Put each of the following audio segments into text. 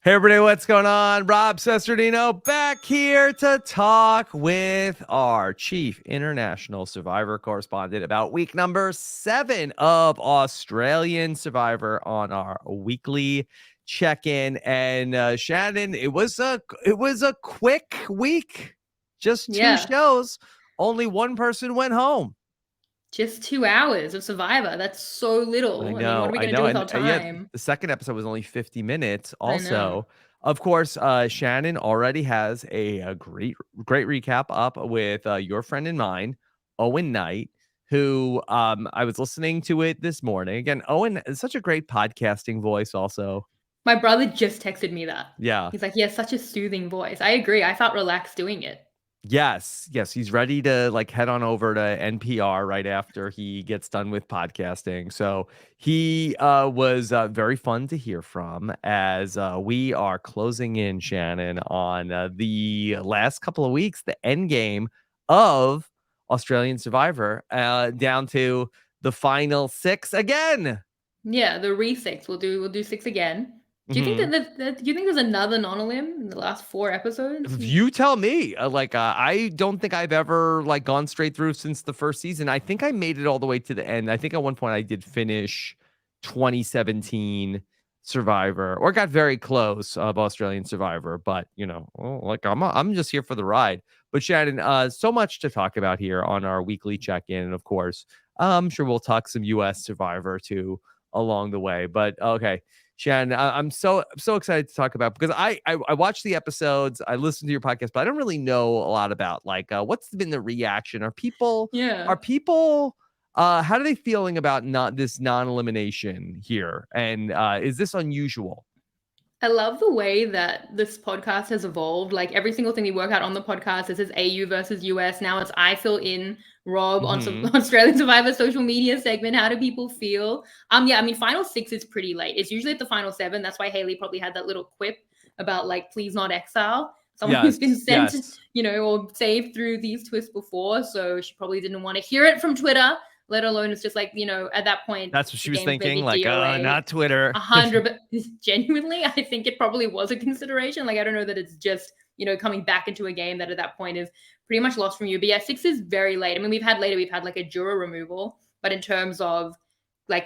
Hey everybody, what's going on? Rob Cesternino back here to talk with our chief international Survivor correspondent about week number 7 of Australian Survivor on our weekly check-in. And Shannon, it was a quick week, just 2 shows. Only one person went home. Just 2 hours of Survivor. That's so little. I mean, what are we going to do with our time? The second episode was only 50 minutes. I know. Also, of course, Shannon already has a great recap up with your friend and mine, Owen Knight, who I was listening to it this morning. Again, Owen is such a great podcasting voice also. My brother just texted me that. Yeah. He's like, he has such a soothing voice. I agree. I felt relaxed doing it. Yes, he's ready to head on over to NPR right after he gets done with podcasting. So he was very fun to hear from as we are closing in, Shannon, on the last couple of weeks, the end game of Australian Survivor, down to the final 6 again. Yeah, the re-6. We'll do 6 again. Do you think do you think there's another non-elim in the last 4 episodes? You tell me. I don't think I've ever gone straight through since the first season. I think I made it all the way to the end. I think at one point I did finish 2017 Survivor, or got very close of Australian Survivor. But I'm just here for the ride. But Shannon, so much to talk about here on our weekly check-in, and of course, I'm sure we'll talk some U.S. Survivor too along the way. But okay. Shannon, I'm so excited to talk about, because I watched the episodes, I listened to your podcast, but I don't really know a lot about what's been the reaction. Are people how are they feeling about this non-elimination here? And is this unusual? I love the way that this podcast has evolved. Like every single thing we work out on the podcast, this is AU versus US. Now it's I fill in Rob on some Australian Survivor social media segment. How do people feel? Yeah, I mean, final 6 is pretty late. It's usually at the final 7. That's why Haley probably had that little quip about please not exile. Someone who's been sent, or saved through these twists before. So she probably didn't want to hear it from Twitter. Let alone it's just at that point. That's what she was thinking, not Twitter. 100, genuinely, I think it probably was a consideration. I don't know that it's just, coming back into a game that at that point is pretty much lost from you. But yeah, 6 is very late. I mean, we've had a juror removal, but in terms of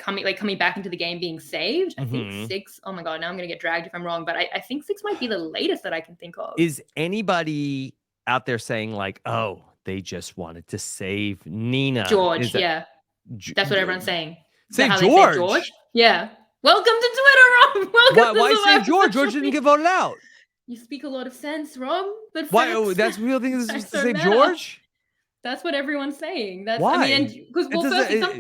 coming back into the game being saved, I think 6, oh my God, now I'm going to get dragged if I'm wrong, but I think 6 might be the latest that I can think of. Is anybody out there saying oh, they just wanted to save Nina? George, yeah. That's what everyone's saying. Save George? George? Yeah. Welcome to Twitter, Rob. Welcome to why save George? George didn't get voted out. You speak a lot of sense, Rob. But why? Oh, that's real thing is to save George? That's what everyone's saying. Why?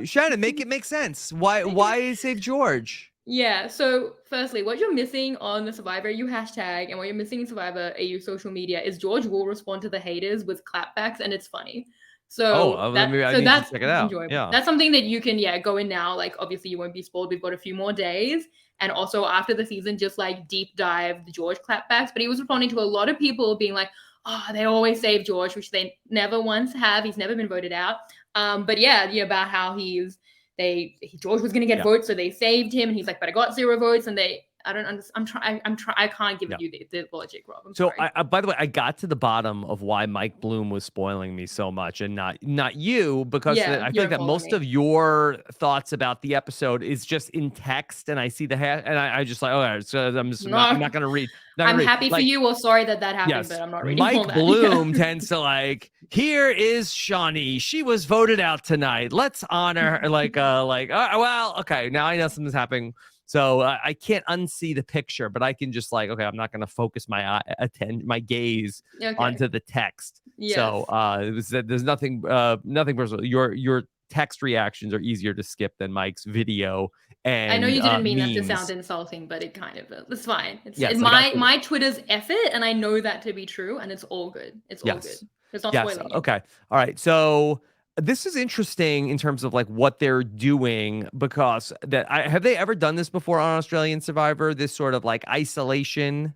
Shannon, make it make sense. Why save George? Yeah, so firstly, what you're missing on the Survivor AU hashtag and what you're missing in Survivor AU social media is George will respond to the haters with clapbacks, and it's funny. So that's check it out. Enjoyable. Yeah. That's something that you can go in now. Obviously you won't be spoiled. We've got a few more days. And also after the season, just deep dive the George clapbacks. But he was responding to a lot of people being like, oh, they always save George, which they never once have. He's never been voted out. But yeah, about how George was going to get votes, so they saved him, and he's like, but I got 0 votes, and I don't understand. I can't give you the logic, Rob. By the way, I got to the bottom of why Mike Bloom was spoiling me so much, and not you, because I feel like that most of your thoughts about the episode is just in text, and I see the and I just so I'm just not going to read. I'm happy for you, or sorry that happened, but I'm not reading. Mike Bloom tends to here is Shawnee. She was voted out tonight. Let's honor her. Well, okay, now I know something's happening. So I can't unsee the picture, but I can just okay, I'm not going to focus my gaze onto the text. Yes. So there's nothing personal. Your text reactions are easier to skip than Mike's video. And I know you didn't mean memes. That to sound insulting, but it kind of it's fine. It's my Twitter's effort, and I know that to be true, and it's all good. It's all good. It's not spoiling. Okay. All right. So this is interesting in terms of what they're doing, because have they ever done this before on Australian Survivor? This sort of isolation?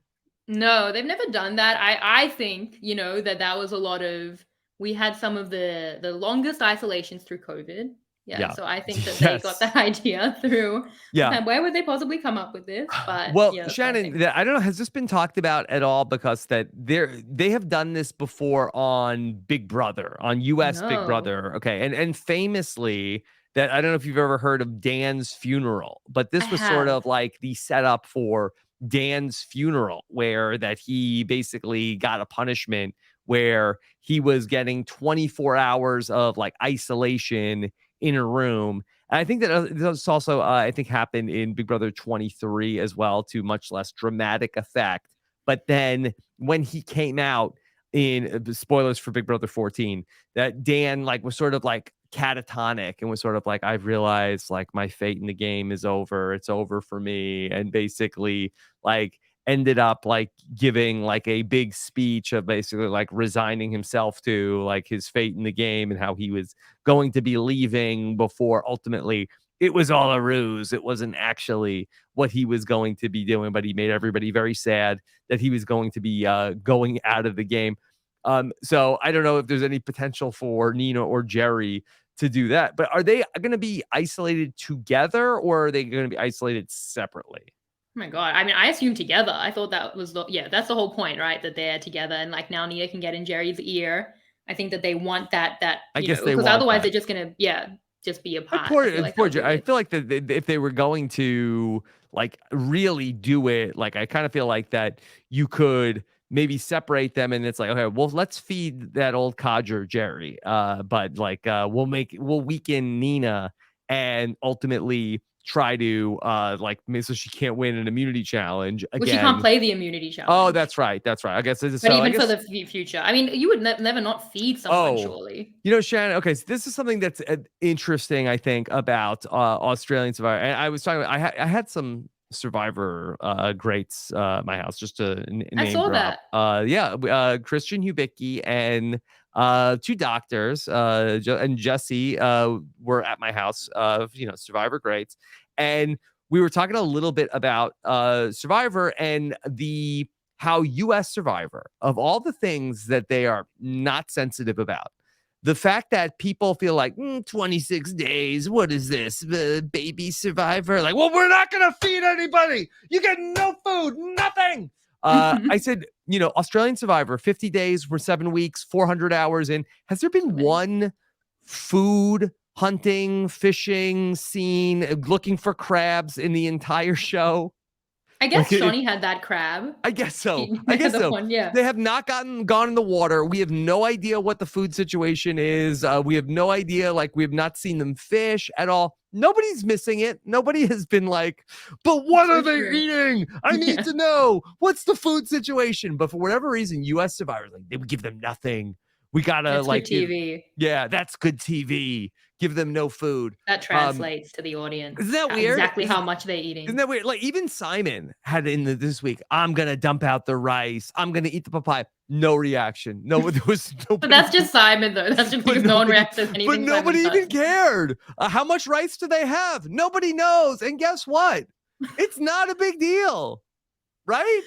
No, they've never done that. I think that was a lot of. We had some of the longest isolations through COVID. Yeah, Yeah. so I think that they got Yes. that idea through. Yeah. Where would they possibly come up with this? But Well, yeah, that's what I Shannon, think. I don't know, has this been talked about at all? Because that they have done this before on Big Brother, on US Big No, Brother. Okay. And famously, that I don't know if you've ever heard of Dan's funeral, but I this was sort have. of like the setup for Dan's funeral, where that he basically got a punishment where he was getting 24 hours of like isolation in a room. And I think that this also, I think, happened in Big Brother 23 as well, to much less dramatic effect. But then when he came out in spoilers for Big Brother 14, that Dan like was sort of like catatonic and was sort of like, I've realized like my fate in the game is over. It's over for me. And basically like ended up like giving like a big speech of basically like resigning himself to like his fate in the game and how he was going to be leaving before ultimately it was all a ruse. It wasn't actually what he was going to be doing, but he made everybody very sad that he was going to be going out of the game. So I don't know if there's any potential for Nina or Jerry to do that, but are they going to be isolated together or are they going to be isolated separately? Oh my god. I mean, I assumed together. I thought that was yeah, that's the whole point, right? That they're together and like now Nia can get in Jerry's ear. I think that they want that, I guess they because want otherwise that. they're just gonna, yeah, just be I apart. poor, I feel like that poor would be I weird. feel like that if they were going to like really do it, like I kind of feel like that you could maybe separate them, and it's like, okay, well, let's feed that old codger Jerry, but like we'll weaken Nina and ultimately try to like so she can't win an immunity challenge Well, she can't again. play the immunity Oh, challenge. that's right, that's right. I guess But so. I even for guess the future, I mean, you would never not feed someone, Oh, surely. Shannon, okay, so this is something that's interesting, I think, about Australian Survivor. And I was talking about, I had some Survivor greats at my house, just to I name saw drop. that. Yeah, Christian Hubicki and two doctors, and Jesse were at my house, Survivor greats. And we were talking a little bit about Survivor and the how US Survivor, of all the things that they are not sensitive about, the fact that people feel like 26 days, what is this, baby Survivor? Like, well, we're not going to feed anybody. You get no food, nothing. I said, Australian Survivor, 50 days, we're 7 weeks, 400 hours in. Has there So been many. one food, hunting, fishing scene, looking for crabs in the entire show? I Like, guess Shawnee had that crab. I guess so. He I had guess the so. one, yeah. They have not gone in the water. We have no idea what the food situation is. We have no idea. Like, we have not seen them fish at all. Nobody's missing it. Nobody has been like, but what So are they true. eating? I need Yeah, to know. What's the food situation? But for whatever reason, US survivors, like, they would give them nothing. We gotta that's good like give, TV. yeah, that's good TV. Give them no food. That Um, translates to the isn't audience, that how weird? exactly how much they're Isn't eating. that weird? Like even Simon had this week. I'm gonna dump out the rice. I'm gonna eat the papaya. No reaction. No, there was But nobody. that's just Simon, though. That's just But because no one nobody. reacts to But anything nobody Simon even does. cared. How much rice do they have? Nobody knows. And guess what? It's not a big deal, right?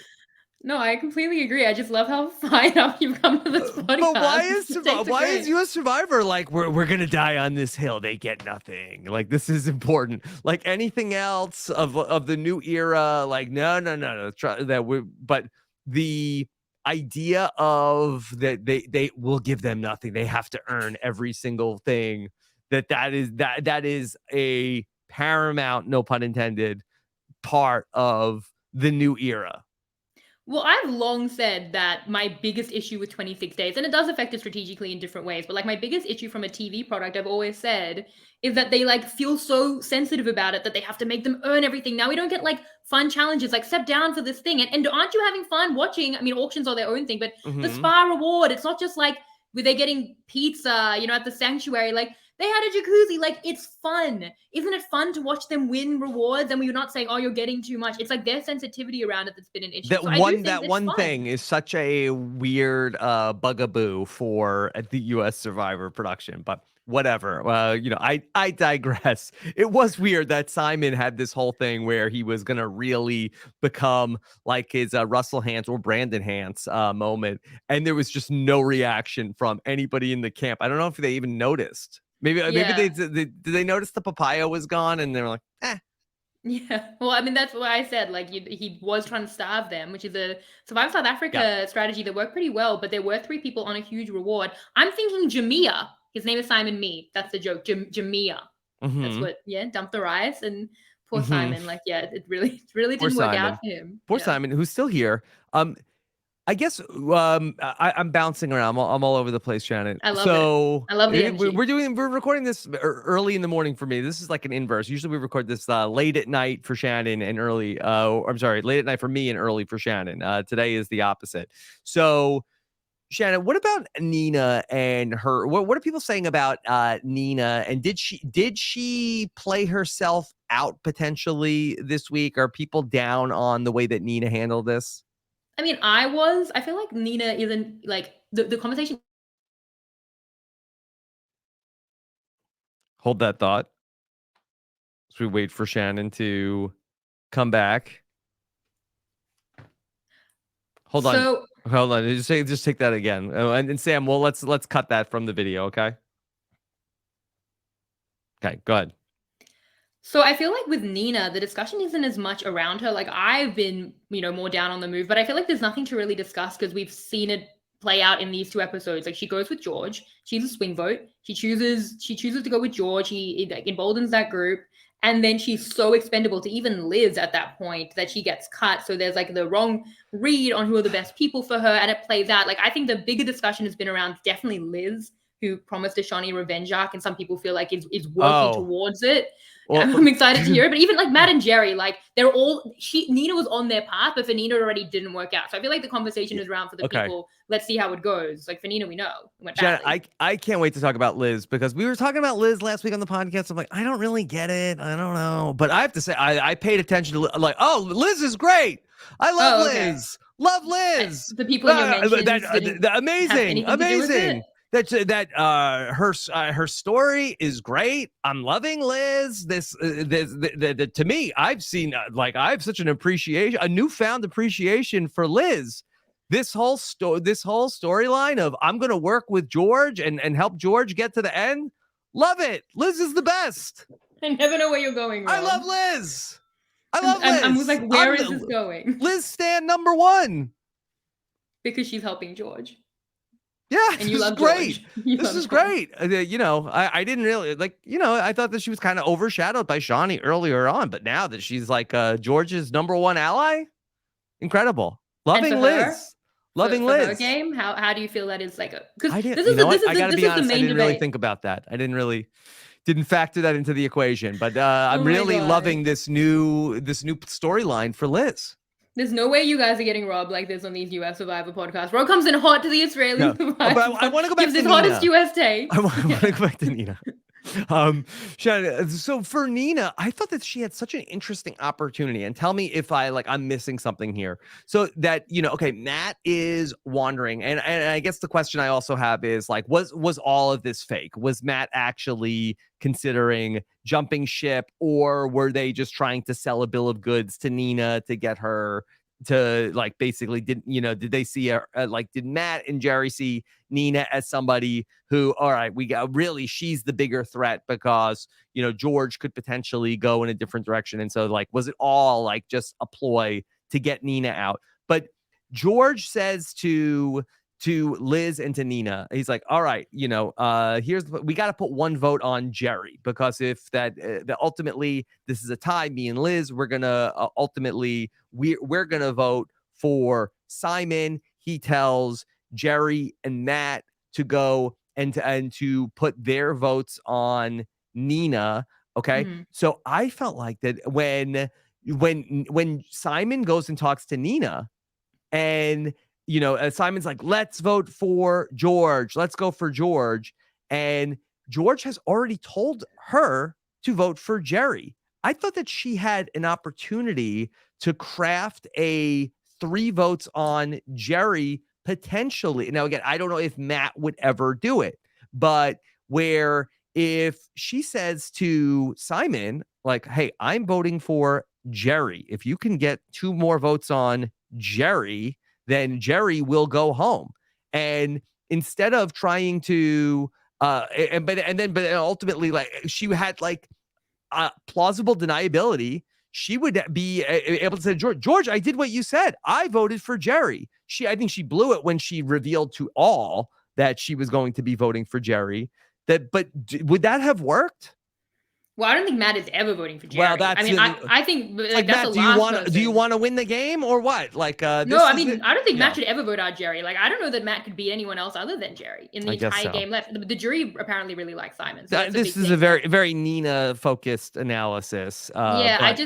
No, I completely agree. I just love how fired up you've come to this But why podcast. is It takes a why is great. US Survivor like we're gonna die on this hill? They get nothing. Like this is important. Like anything else of the new era, like no. Try that we but the idea of that they will give them nothing. They have to earn every single thing. That is a paramount, no pun intended, part of the new era. Well, I've long said that my biggest issue with 26 days, and it does affect it strategically in different ways, but like my biggest issue from a TV product, I've always said, is that they like feel so sensitive about it that they have to make them earn everything. Now we don't get like fun challenges, like step down for this thing. And aren't you having fun watching? I mean, auctions are their own thing, but the Mhm. spa reward, it's not just like were they getting pizza, at the sanctuary. Like they had a jacuzzi. Like it's fun. Isn't it fun to watch them win rewards? And we're not saying, oh, you're getting too much. It's like their sensitivity around it that's been an issue. That So I do one think that it's one fun. thing is such a weird bugaboo for the US Survivor production, but whatever. I digress. It was weird that Simon had this whole thing where he was gonna really become like his Russell Hantz or Brandon Hantz moment, and there was just no reaction from anybody in the camp. I don't know if they even noticed. Maybe Yeah. did they notice the papaya was gone and they were like, eh. Yeah. Well, I mean, that's what I said. Like, he was trying to starve them, which is a Survive South Yeah. Africa strategy that worked pretty well, but there were 3 people on a huge reward. I'm thinking Jamia. His name is Simon Mee. That's the joke. Jamia. That's Mm-hmm. what, yeah, dump the rice. And poor Mm-hmm. Simon, like, yeah, it really Poor didn't work out Simon. for him. Poor Yeah. Simon, who's still here. I guess I'm bouncing around. I'm all over the place, Shannon. I love it. So I love the energy. we're recording this early in the morning for me. This is like an inverse. Usually we record this late at night for Shannon and early. I'm sorry, late at night for me and early for Shannon. Today is the opposite. So Shannon, what about Nina and her? What are people saying about Nina? And did she play herself out potentially this week? Are people down on the way that Nina handled this? I mean, I feel like Nina isn't like the conversation. Hold that thought as we wait for Shannon to come back. Hold on. So Hold on. Just take that again. And Sam, well, let's cut that from the video, okay? Okay, go ahead. So I feel like with Nina, the discussion isn't as much around her. Like I've been, more down on the move, but I feel like there's nothing to really discuss because we've seen it play out in these 2 episodes. Like she goes with George. She's a swing vote. She chooses to go with George. He like emboldens that group. And then she's so expendable to even Liz at that point that she gets cut. So there's like the wrong read on who are the best people for her. And it plays out. Like I think the bigger discussion has been around definitely Liz, who promised Ashani revenge arc, and some people feel like is working towards it. Well, I'm excited to hear it. But even like Matt and Jerry, like they're all Nina was on their path, but for Nina it already didn't work out. So I feel like the conversation is around for the people. Let's see how it goes. Like for Nina, we know it went badly. I can't wait to talk about Liz because we were talking about Liz last week on the podcast. I'm like, I don't really get it. I don't know. But I have to say, I paid attention to like, oh, Liz is great. I love Liz. Love Liz. The people in your mentions amazing. Her story is great. I'm loving Liz. This to me, I've seen I have such a newfound appreciation for Liz. This whole storyline of I'm gonna work with George and help George get to the end. Love it. Liz is the best. I never know where you're going, Rob. I love Liz. Liz. I'm like, where is this going? Liz stand number 1 because she's helping George. Yeah, and you love great. This is great. I didn't really I thought that she was kind of overshadowed by Shani earlier on, but now that she's like George's number 1 ally, incredible. Loving Liz. Loving Liz. Her game, how do you feel that is like because I gotta be honest, I didn't really think about that. I didn't factor that into the equation, but I'm really loving this new storyline for Liz. There's no way you guys are getting Rob like this on these US Survivor podcasts. Rob comes in hot to the Israeli Survivor. But I want to go back to Gives his Nina. hottest US take. I want to go back to Nina. Shannon, so for Nina, I thought that she had such an interesting opportunity, and tell me if I'm missing something here. So that Matt is wandering, and I guess the question I also have is was all of this fake? Was Matt actually considering jumping ship, or were they just trying to sell a bill of goods to Nina to get her to basically did they see her did Matt and Jerry see Nina as somebody who, all right, we got really she's the bigger threat because George could potentially go in a different direction, and so was it all just a ploy to get Nina out? But George says to Liz and to Nina, he's like, all right, we got to put 1 vote on Jerry because if that ultimately this is a tie, me and Liz, we're gonna ultimately we're gonna vote for Simon. He tells Jerry and Matt to go and to put their votes on Nina. Okay, so I felt like that when Simon goes and talks to Nina, and Simon's like, let's vote for George. Let's go for George. And George has already told her to vote for Jerry. I thought that she had an opportunity to craft a 3 votes on Jerry potentially. Now, again, I don't know if Matt would ever do it, but where if she says to Simon, hey, I'm voting for Jerry. If you can get 2 more votes on Jerry, then Jerry will go home. And instead of trying to But ultimately, like, she had like plausible deniability. She would be able to say, George, I did what you said. I voted for Jerry. I think she blew it when she revealed to all that she was going to be voting for Jerry. But would that have worked? Well, I don't think Matt is ever voting for Well, Jerry. I that's mean, I think like that's Matt, the last person. do you want to win the game or what? Like, No, I mean, I don't think Matt should ever vote out Jerry. Like, I don't know that Matt could beat anyone else other than Jerry in the I guess entire so. game left. The jury apparently really likes Simon. So that's This is a very Nina focused analysis. Yeah, but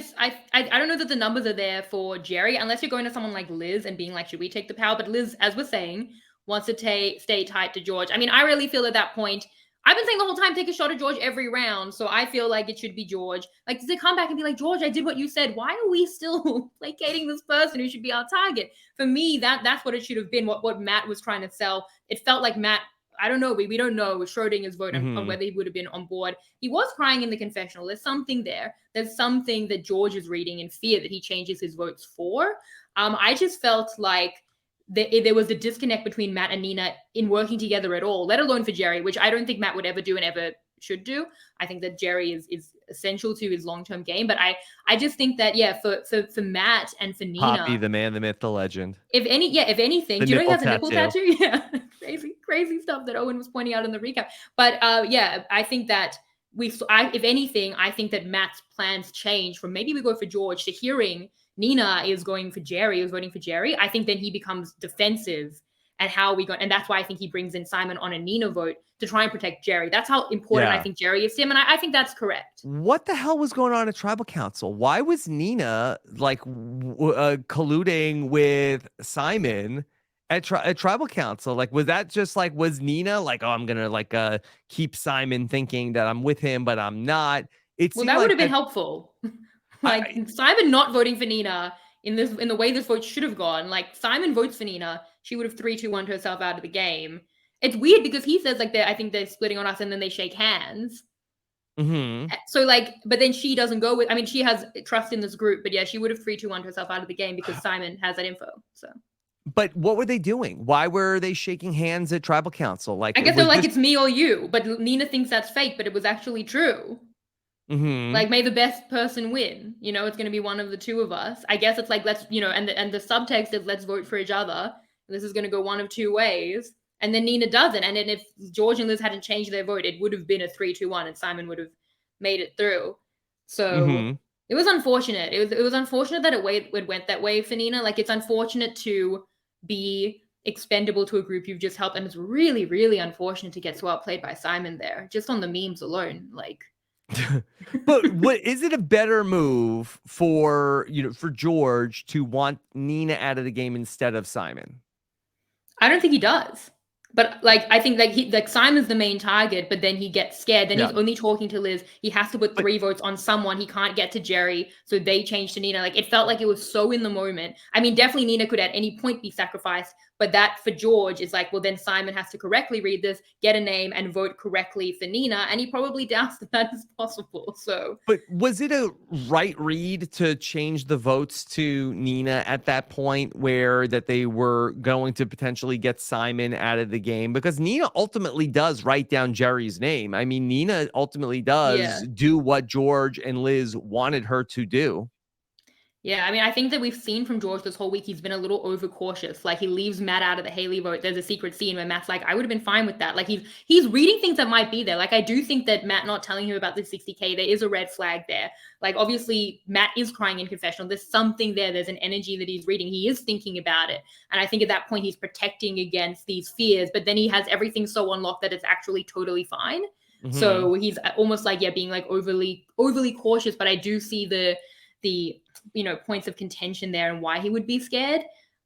I don't know that the numbers are there for Jerry unless you're going to someone like Liz and being like, should we take the power? But Liz, as we're saying, wants to stay tight to George. I mean, I really feel at that point. I've been saying the whole time, take a shot at George every round. So I feel like it should be George. Like, to come back and be like, George, I did what you said. Why are we still placating this person who should be our target? For me, that's what it should have been, what Matt was trying to sell. It felt like Matt, I don't know. We don't know Schrodinger's vote on whether he would have been on board. He was crying in the confessional. There's something there. There's something that George is reading in fear that he changes his votes for. I just felt like there was a disconnect between Matt and Nina in working together at all, let alone for Jerry, which I don't think Matt would ever do and ever should do. I think that Jerry is essential to his long-term game. But I just think that, yeah, for Matt and for Nina. Poppy, the man, the myth, the legend. If anything, do you know he has a nipple tattoo? Yeah. Crazy stuff that Owen was pointing out in the recap. But yeah, I think that if anything, I think that Matt's plans change from maybe we go for George to hearing Nina is going for Jerry, is voting for Jerry. I think then he becomes defensive and and that's why I think he brings in Simon on a Nina vote to try and protect Jerry. That's how important I think Jerry is to him. And I think that's correct. What the hell was going on at Tribal Council? Why was Nina like colluding with Simon at Tribal Council? Like, was that just like, was Nina like, oh, I'm going to like keep Simon thinking that I'm with him, but I'm not? That would have been helpful. Like, Simon not voting for Nina in the way this vote should have gone. Like, Simon votes for Nina, she would have 3-2-1 herself out of the game. It's weird because he says like I think they're splitting on us, and then they shake hands. So like, but then she doesn't go with. I mean, she has trust in this group, but yeah, she would have 3-2-1 herself out of the game because Simon has that info. So. But what were they doing? Why were they shaking hands at Tribal Council? Like, I guess they're like, it's me or you. But Nina thinks that's fake, but it was actually true. Like, may the best person win. You know, it's going to be one of the two of us. I guess it's like, let's, you know, and the subtext is let's vote for each other. This is going to go one of two ways. And then Nina doesn't. And then if George and Liz hadn't changed their vote, it would have been a 3-2-1 and Simon would have made it through. So it was unfortunate. It was unfortunate that it went that way for Nina. Like, it's unfortunate to be expendable to a group you've just helped. And it's really, really unfortunate to get so outplayed by Simon there, just on the memes alone. Like, but is it a better move for George to want Nina out of the game instead of Simon? I don't think he does. But like, I think like Simon's the main target, but then he gets scared. Then he's only talking to Liz. He has to put 3 votes on someone. He can't get to Jerry, so they change to Nina. Like, it felt like it was so in the moment. I mean, definitely Nina could at any point be sacrificed, but that for George is like, well, then Simon has to correctly read this, get a name, and vote correctly for Nina, and he probably doubts that is possible. So, but was it a right read to change the votes to Nina at that point, where that they were going to potentially get Simon out of the game? Because Nina ultimately does write down Jerry's name. I mean, Nina ultimately does do what George and Liz wanted her to do. Yeah, I mean, I think that we've seen from George this whole week, he's been a little overcautious. Like, he leaves Matt out of the Haley vote. There's a secret scene where Matt's like, I would have been fine with that. Like, he's reading things that might be there. Like, I do think that Matt not telling him about the 60K, there is a red flag there. Like, obviously, Matt is crying in confessional. There's something there. There's an energy that he's reading. He is thinking about it. And I think at that point, he's protecting against these fears. But then he has everything so unlocked that it's actually totally fine. So he's almost like, being like overly cautious. But I do see the points of contention there and why he would be scared.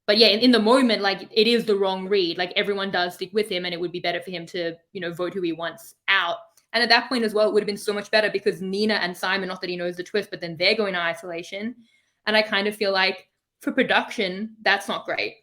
But yeah, in the moment, like, it is the wrong read. Like, everyone does stick with him, and it would be better for him to, vote who he wants out. And at that point as well, it would have been so much better because Nina and Simon, not that he knows the twist, but then they're going to isolation. And I kind of feel like for production, that's not great.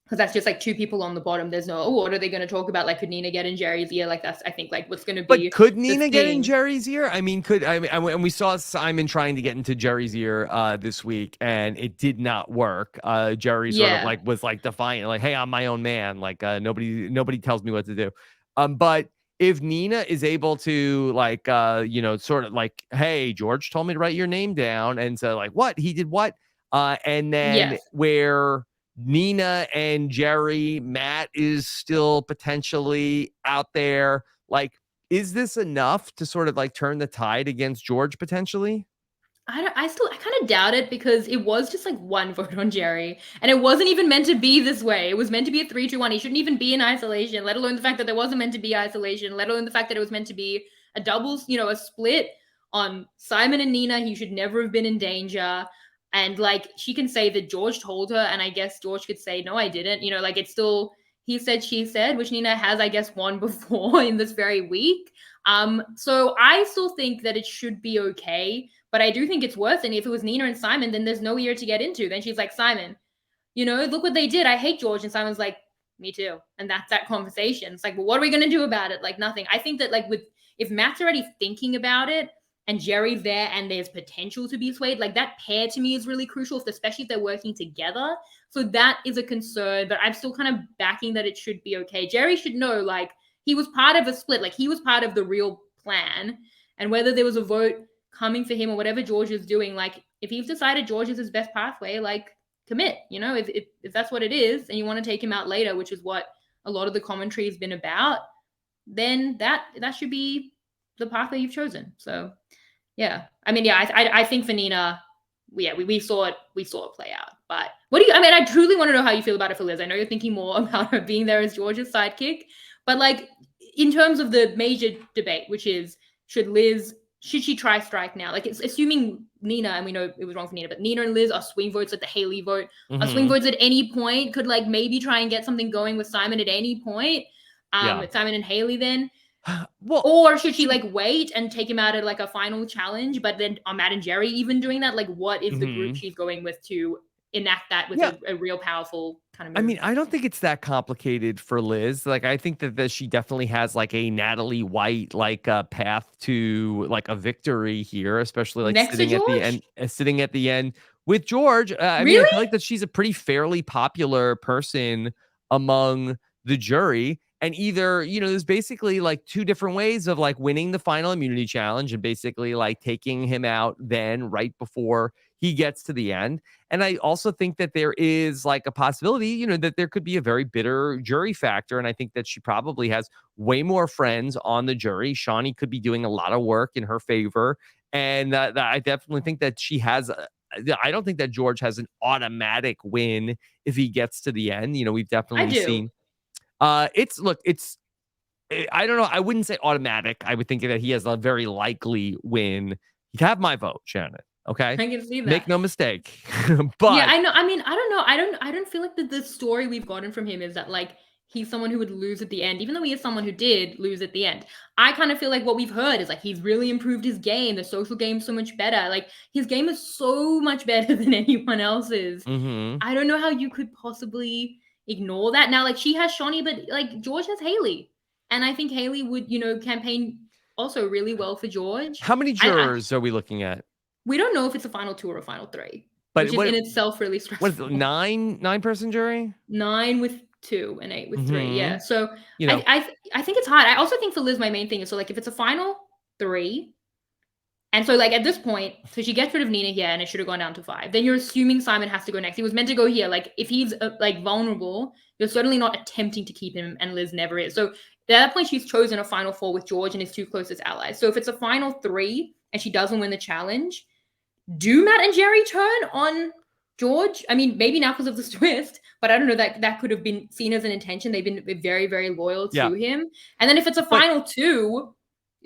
Because that's just like 2 people on the bottom. There's no, what are they going to talk about? Like, could Nina get in Jerry's ear? Like, that's, I think, like, what's going to be. But could Nina get in Jerry's ear? I mean, and we saw Simon trying to get into Jerry's ear this week, and it did not work. Jerry sort of like was like defiant, like, hey, I'm my own man. Like, nobody tells me what to do. But if Nina is able to like sort of like, hey, George told me to write your name down, and so like, what he did, what and then Yes. where Nina and Jerry, Matt is still potentially out there, like, is this enough to sort of like turn the tide against George potentially? I kind of doubt it, because it was just like one vote on Jerry, and it wasn't even meant to be this way. It was meant to be a 3-2-1. He shouldn't even be in isolation, let alone the fact that there wasn't meant to be isolation, let alone the fact that it was meant to be a doubles, a split on Simon and Nina. He should never have been in danger. And like, she can say that George told her, and I guess George could say, no, I didn't. Like, it's still he said, she said, which Nina has, I guess, won before in this very week. So I still think that it should be okay. But I do think it's worse. And if it was Nina and Simon, then there's no year to get into. Then she's like, Simon, look what they did. I hate George. And Simon's like, me too. And that's that conversation. It's like, well, what are we going to do about it? Like, nothing. I think that like if Matt's already thinking about it and Jerry's there and there's potential to be swayed, like that pair to me is really crucial, especially if they're working together. So that is a concern, but I'm still kind of backing that it should be okay. Jerry should know, like, he was part of a split. Like, he was part of the real plan. And whether there was a vote coming for him or whatever George is doing, like, if he's decided George is his best pathway, like, commit. If that's what it is, and you want to take him out later, which is what a lot of the commentary has been about, then that should be the pathway you've chosen. So yeah, I mean, yeah, I think for Nina, we saw it play out. But what do you? I mean, I truly want to know how you feel about it for Liz. I know you're thinking more about her being there as George's sidekick, but like, in terms of the major debate, which is, should she try strike now? Like, it's assuming Nina, and we know it was wrong for Nina, but Nina and Liz are swing votes, like the Haley vote, are swing votes at any point, could like maybe try and get something going with Simon at any point. Simon and Haley then. Well, or should she like wait and take him out at like a final challenge? But then are Matt and Jerry even doing that? Like, what is the group she's going with to enact that with a real powerful kind of move? I mean, I don't think it's that complicated for Liz. Like, I think that she definitely has like a Natalie White like path to like a victory here, especially like sitting at the end with George. I mean, I feel like that she's a pretty fairly popular person among the jury. And either, there's basically like two different ways of like winning the final immunity challenge and basically like taking him out then right before he gets to the end. And I also think that there is like a possibility, that there could be a very bitter jury factor. And I think that she probably has way more friends on the jury. Shawnee could be doing a lot of work in her favor. And I definitely think that she has I don't think that George has an automatic win if he gets to the end. We've definitely seen. I don't know. I wouldn't say automatic. I would think that he has a very likely win. He'd have my vote, Shannon. Okay. I can see that. Make no mistake. But yeah, I know. I mean, I don't know. I don't feel like the story we've gotten from him is that like he's someone who would lose at the end, even though he is someone who did lose at the end. I kind of feel like what we've heard is like he's really improved his game. The social game's so much better. Like, his game is so much better than anyone else's. I don't know how you could possibly ignore that. Now, like, she has Shawnee, but like George has Haley. And I think Haley would, campaign also really well for George. How many jurors are we looking at? We don't know if it's a final 2 or a final 3, but which is in itself really stressful. What is it, 9-person jury? 9 with 2 and 8 with 3. Yeah. So I think it's hard. I also think for Liz, my main thing is, so like, if it's a final 3, and so like at this point, so she gets rid of Nina here and it should have gone down to 5. Then you're assuming Simon has to go next. He was meant to go here. Like, if he's like vulnerable, you're certainly not attempting to keep him, and Liz never is. So at that point, she's chosen a final 4 with George and his 2 closest allies. So if it's a final 3 and she doesn't win the challenge, do Matt and Jerry turn on George? I mean, maybe now because of this twist, but I don't know, that could have been seen as an intention. They've been very, very loyal to him. And then if it's a final 2,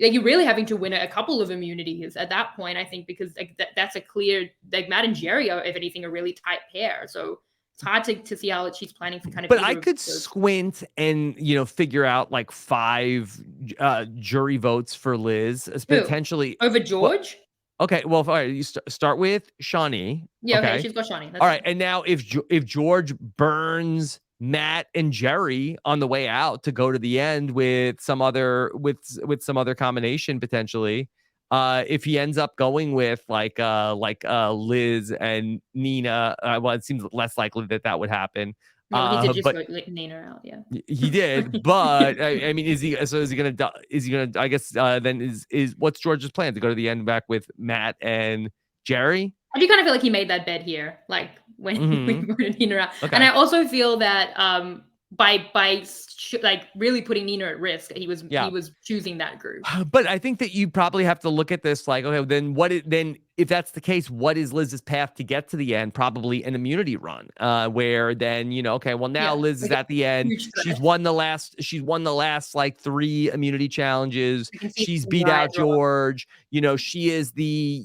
like, you're really having to win a couple of immunities at that point, I think, because like that's a clear, like, Matt and Jerry are, if anything, a really tight pair. So it's hard to see how she's planning to kind of. But I could squint and figure out like 5 jury votes for Liz, potentially over George. Okay, well, all right, you start with Shawnee. Yeah, okay, she's got Shawnee. All right, and now if George burns Matt and Jerry on the way out to go to the end with some other combination potentially, if he ends up going with Liz and Nina, well, it seems less likely that would happen. No, he did just But vote Nina out. Yeah, he did. But I mean, is he gonna? Is he gonna? I guess then is what's George's plan, to go to the end back with Matt and Jerry? I do kind of feel like he made that bet here, like when we voted Nina out. Okay. And I also feel that by like really putting Nina at risk, he was choosing that group. But I think that you probably have to look at this like, okay, then if that's the case, what is Liz's path to get to the end? Probably an immunity run, where then, okay, well, now Liz is at the end. She's won the last like 3 immunity challenges. She's beat out George. She is the,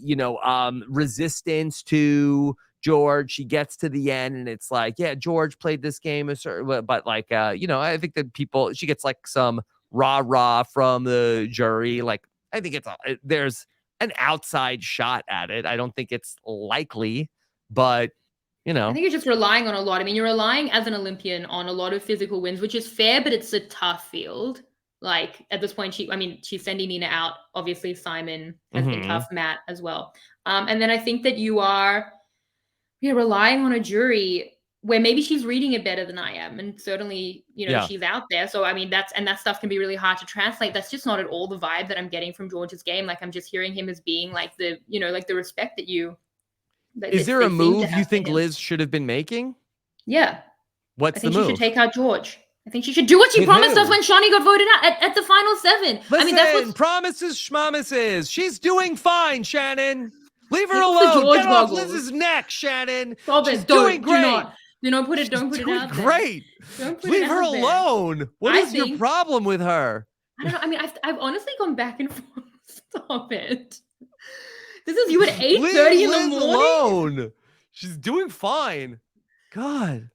resistance to George. She gets to the end and it's like, yeah, George played this game but like, I think that she gets like some rah from the jury. Like, I think there's an outside shot at it. I don't think it's likely, but I think you're just relying on a lot. I mean, you're relying as an Olympian on a lot of physical wins, which is fair, but it's a tough field. Like at this point, she's sending Nina out. Obviously, Simon has been tough, Matt as well. And then I think that you're relying on a jury where maybe she's reading it better than I am. And certainly, she's out there. So, I mean, that stuff can be really hard to translate. That's just not at all the vibe that I'm getting from George's game. Like, I'm just hearing him as being like the respect that is there a move you think Liz should have been making? Yeah. What's the move? I think she should take out George. I think she should do what she promised us when Shawnee got voted out at the final 7. Listen, I mean, that's what promises schmomises. She's doing fine, Shannon. Leave her alone. Get off Liz's neck, Shannon. She's doing great. Don't put it out there. Great. Leave her alone. What is your problem with her? I don't know. I mean, I've honestly gone back and forth. Stop it. This is you at 8:30 in the morning. Alone. She's doing fine. God.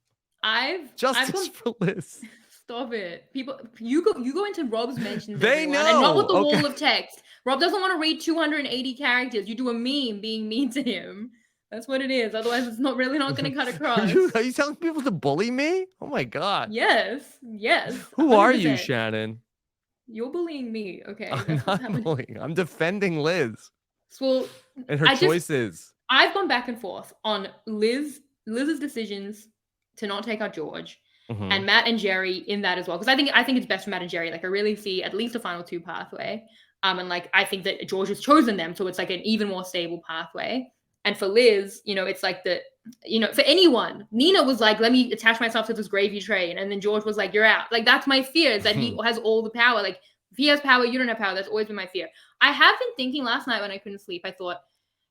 Justice for Liz. Stop it. People, you go into Rob's mentions. They know. And not with the wall of text. Rob doesn't want to read 280 characters. You do a meme being mean to him. That's what it is. Otherwise, it's not going to cut across. Are you telling people to bully me? Oh my God. Yes. 100%. Who are you, Shannon? You're bullying me. Okay. I'm not bullying. I'm defending Liz. Well, and her choices. I've gone back and forth on Liz's decisions to not take out George. And Matt and Jerry in that as well. Because I think it's best for Matt and Jerry. Like, I really see at least a final 2 pathway. And like, I think that George has chosen them. So it's like an even more stable pathway. And for Liz, it's like for anyone, Nina was like, let me attach myself to this gravy train. And then George was like, you're out. Like, that's my fear, is that he has all the power. Like, if he has power, you don't have power. That's always been my fear. I have been thinking last night when I couldn't sleep, I thought,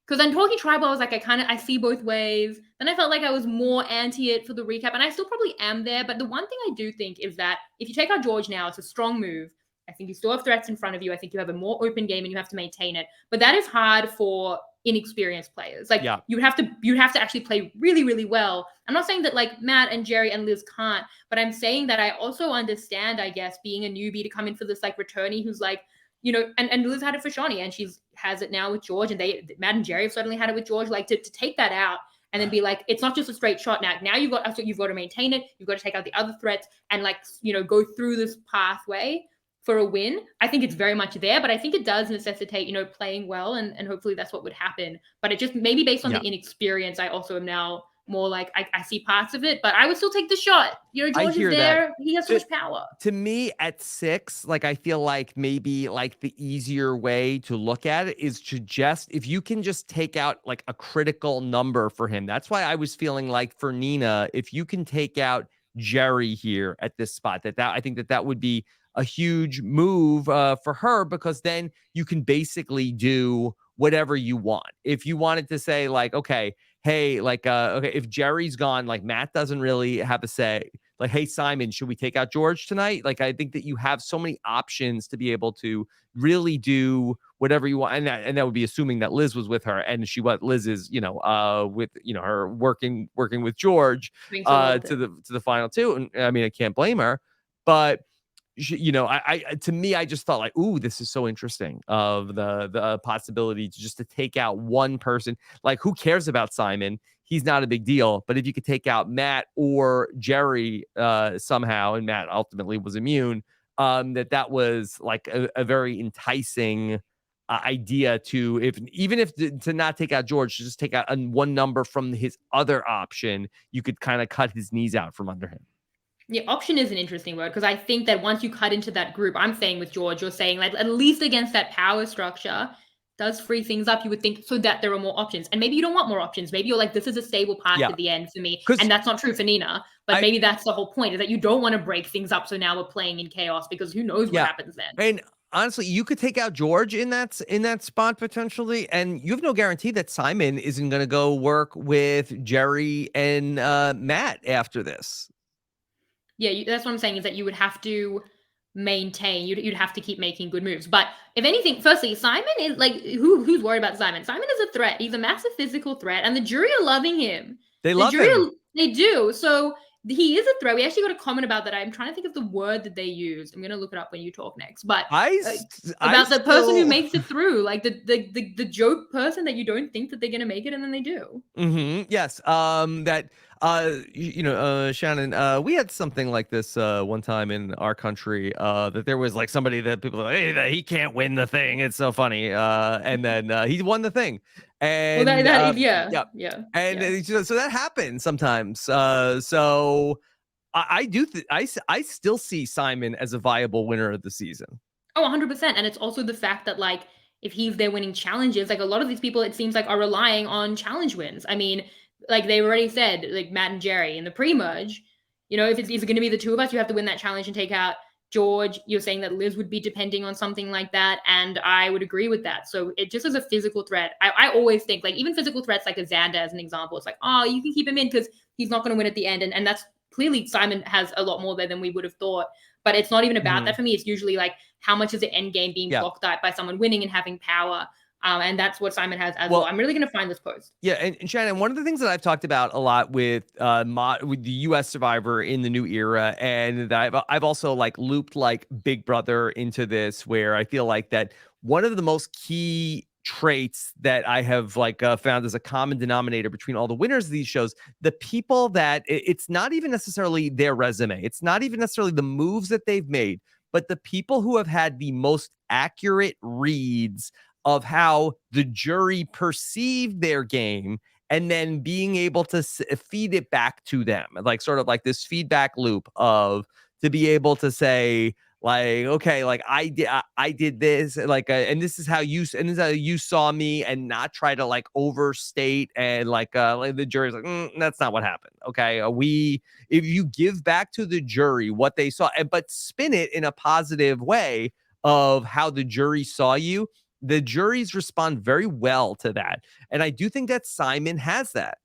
because I'm talking tribal, I was like, I see both ways. Then I felt like I was more anti it for the recap. And I still probably am there. But the one thing I do think is that if you take out George now, it's a strong move. I think you still have threats in front of you. I think you have a more open game and you have to maintain it. But that is hard for inexperienced players. Like, you'd have to actually play really, really well. I'm not saying that like Matt and Jerry and Liz can't, but I'm saying that I also understand, I guess, being a newbie to come in for this like returnee who's like, and Liz had it for Shawnee and she's has it now with George, and Matt and Jerry have certainly had it with George. Like, to take that out and then be like, it's not just a straight shot now. Now you've got to maintain it. You've got to take out the other threats and like, go through this pathway for a win. I think it's very much there, but I think it does necessitate, playing well, and hopefully that's what would happen. But it just maybe based on the inexperience, I also am now more like, I see parts of it, but I would still take the shot. George is there. He has so much power. To me, at 6, like, I feel like maybe like the easier way to look at it is to just, if you can just take out like a critical number for him. That's why I was feeling like for Nina, if you can take out Jerry here at this spot, I think that would be a huge move for her, because then you can basically do whatever you want. If you wanted to say like, okay, hey, like, okay, if Jerry's gone, like Matt doesn't really have a say. Like, hey, Simon, should we take out George tonight? Like, I think that you have so many options to be able to really do whatever you want. And that would be assuming that Liz was with her, and Liz is, with, her working with George to the final 2. And I mean, I can't blame her, but to me, I just thought like, ooh, this is so interesting, of the possibility to take out one person. Like, who cares about Simon? He's not a big deal. But if you could take out Matt or Jerry somehow, and Matt ultimately was immune, that was like a very enticing idea to, even if to not take out George, to just take out one number from his other option, you could kind of cut his knees out from under him. Yeah, option is an interesting word because I think that once you cut into that group, I'm saying with George, you're saying like at least against that power structure does free things up. You would think so that there are more options, and maybe you don't want more options. Maybe you're like, this is a stable path to the end for me, and that's not true for Nina. But maybe that's the whole point, is that you don't want to break things up. So now we're playing in chaos because who knows what happens then. And honestly, you could take out George in that spot potentially, and you have no guarantee that Simon isn't going to go work with Jerry and Matt after this. Yeah, that's what I'm saying, is that you would have to maintain, you'd have to keep making good moves. But if anything, firstly, Simon is like, who's worried about Simon? Simon is a threat. He's a massive physical threat, and the jury are loving him. They love him. They do. So he is a threat. We actually got a comment about that. I'm trying to think of the word that they use. I'm gonna look it up when you talk next. But about the person who makes it through, like the joke person that you don't think that they're gonna make it, and then they do. Yes. Shannon, we had something like this one time in our country, that there was like somebody that people were like, hey, he can't win the thing. It's so funny. And then he won the thing. And well, And so that happens sometimes. So I still see Simon as a viable winner of the season. Oh, 100%. And it's also the fact that, like, if he's there winning challenges, like a lot of these people, it seems like, are relying on challenge wins. I mean, like they already said, like Matt and Jerry in the pre-merge, if it's going to be the two of us, you have to win that challenge and take out George. You're saying that Liz would be depending on something like that, and I would agree with that. So it just is a physical threat. I always think, like, even physical threats like a Xander as an example, it's like, oh, you can keep him in because he's not going to win at the end, and that's clearly Simon has a lot more there than we would have thought. But it's not even about that for me. It's usually like, how much is the end game being blocked out by someone winning and having power? And that's what Simon has as well. I'm really going to find this post. Yeah, and Shannon, one of the things that I've talked about a lot with with the U.S. Survivor in the new era, and that I've also like looped like Big Brother into this, where I feel like that one of the most key traits that I have like found as a common denominator between all the winners of these shows, the people that it's not even necessarily their resume, it's not even necessarily the moves that they've made, but the people who have had the most accurate reads of how the jury perceived their game, and then being able to feed it back to them, like sort of like this feedback loop of to be able to say, like, okay, like I did this, like, and this is how you saw me, and not try to like overstate and like the jury's like, that's not what happened. Okay, if you give back to the jury what they saw, but spin it in a positive way of how the jury saw you, the juries respond very well to that. And I do think that Simon has that.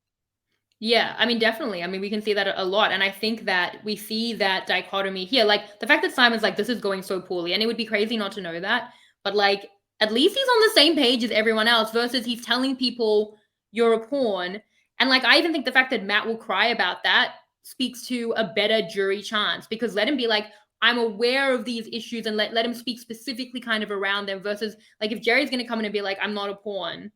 Yeah, I mean, definitely. I mean, we can see that a lot. And I think that we see that dichotomy here. Like, the fact that Simon's like, this is going so poorly, and it would be crazy not to know that. But, like, at least he's on the same page as everyone else, versus he's telling people you're a pawn. And, like, I even think the fact that Matt will cry about that speaks to a better jury chance, because let him be like, I'm aware of these issues, and let him speak specifically kind of around them, versus, like, if Jerry's going to come in and be like, I'm not a pawn,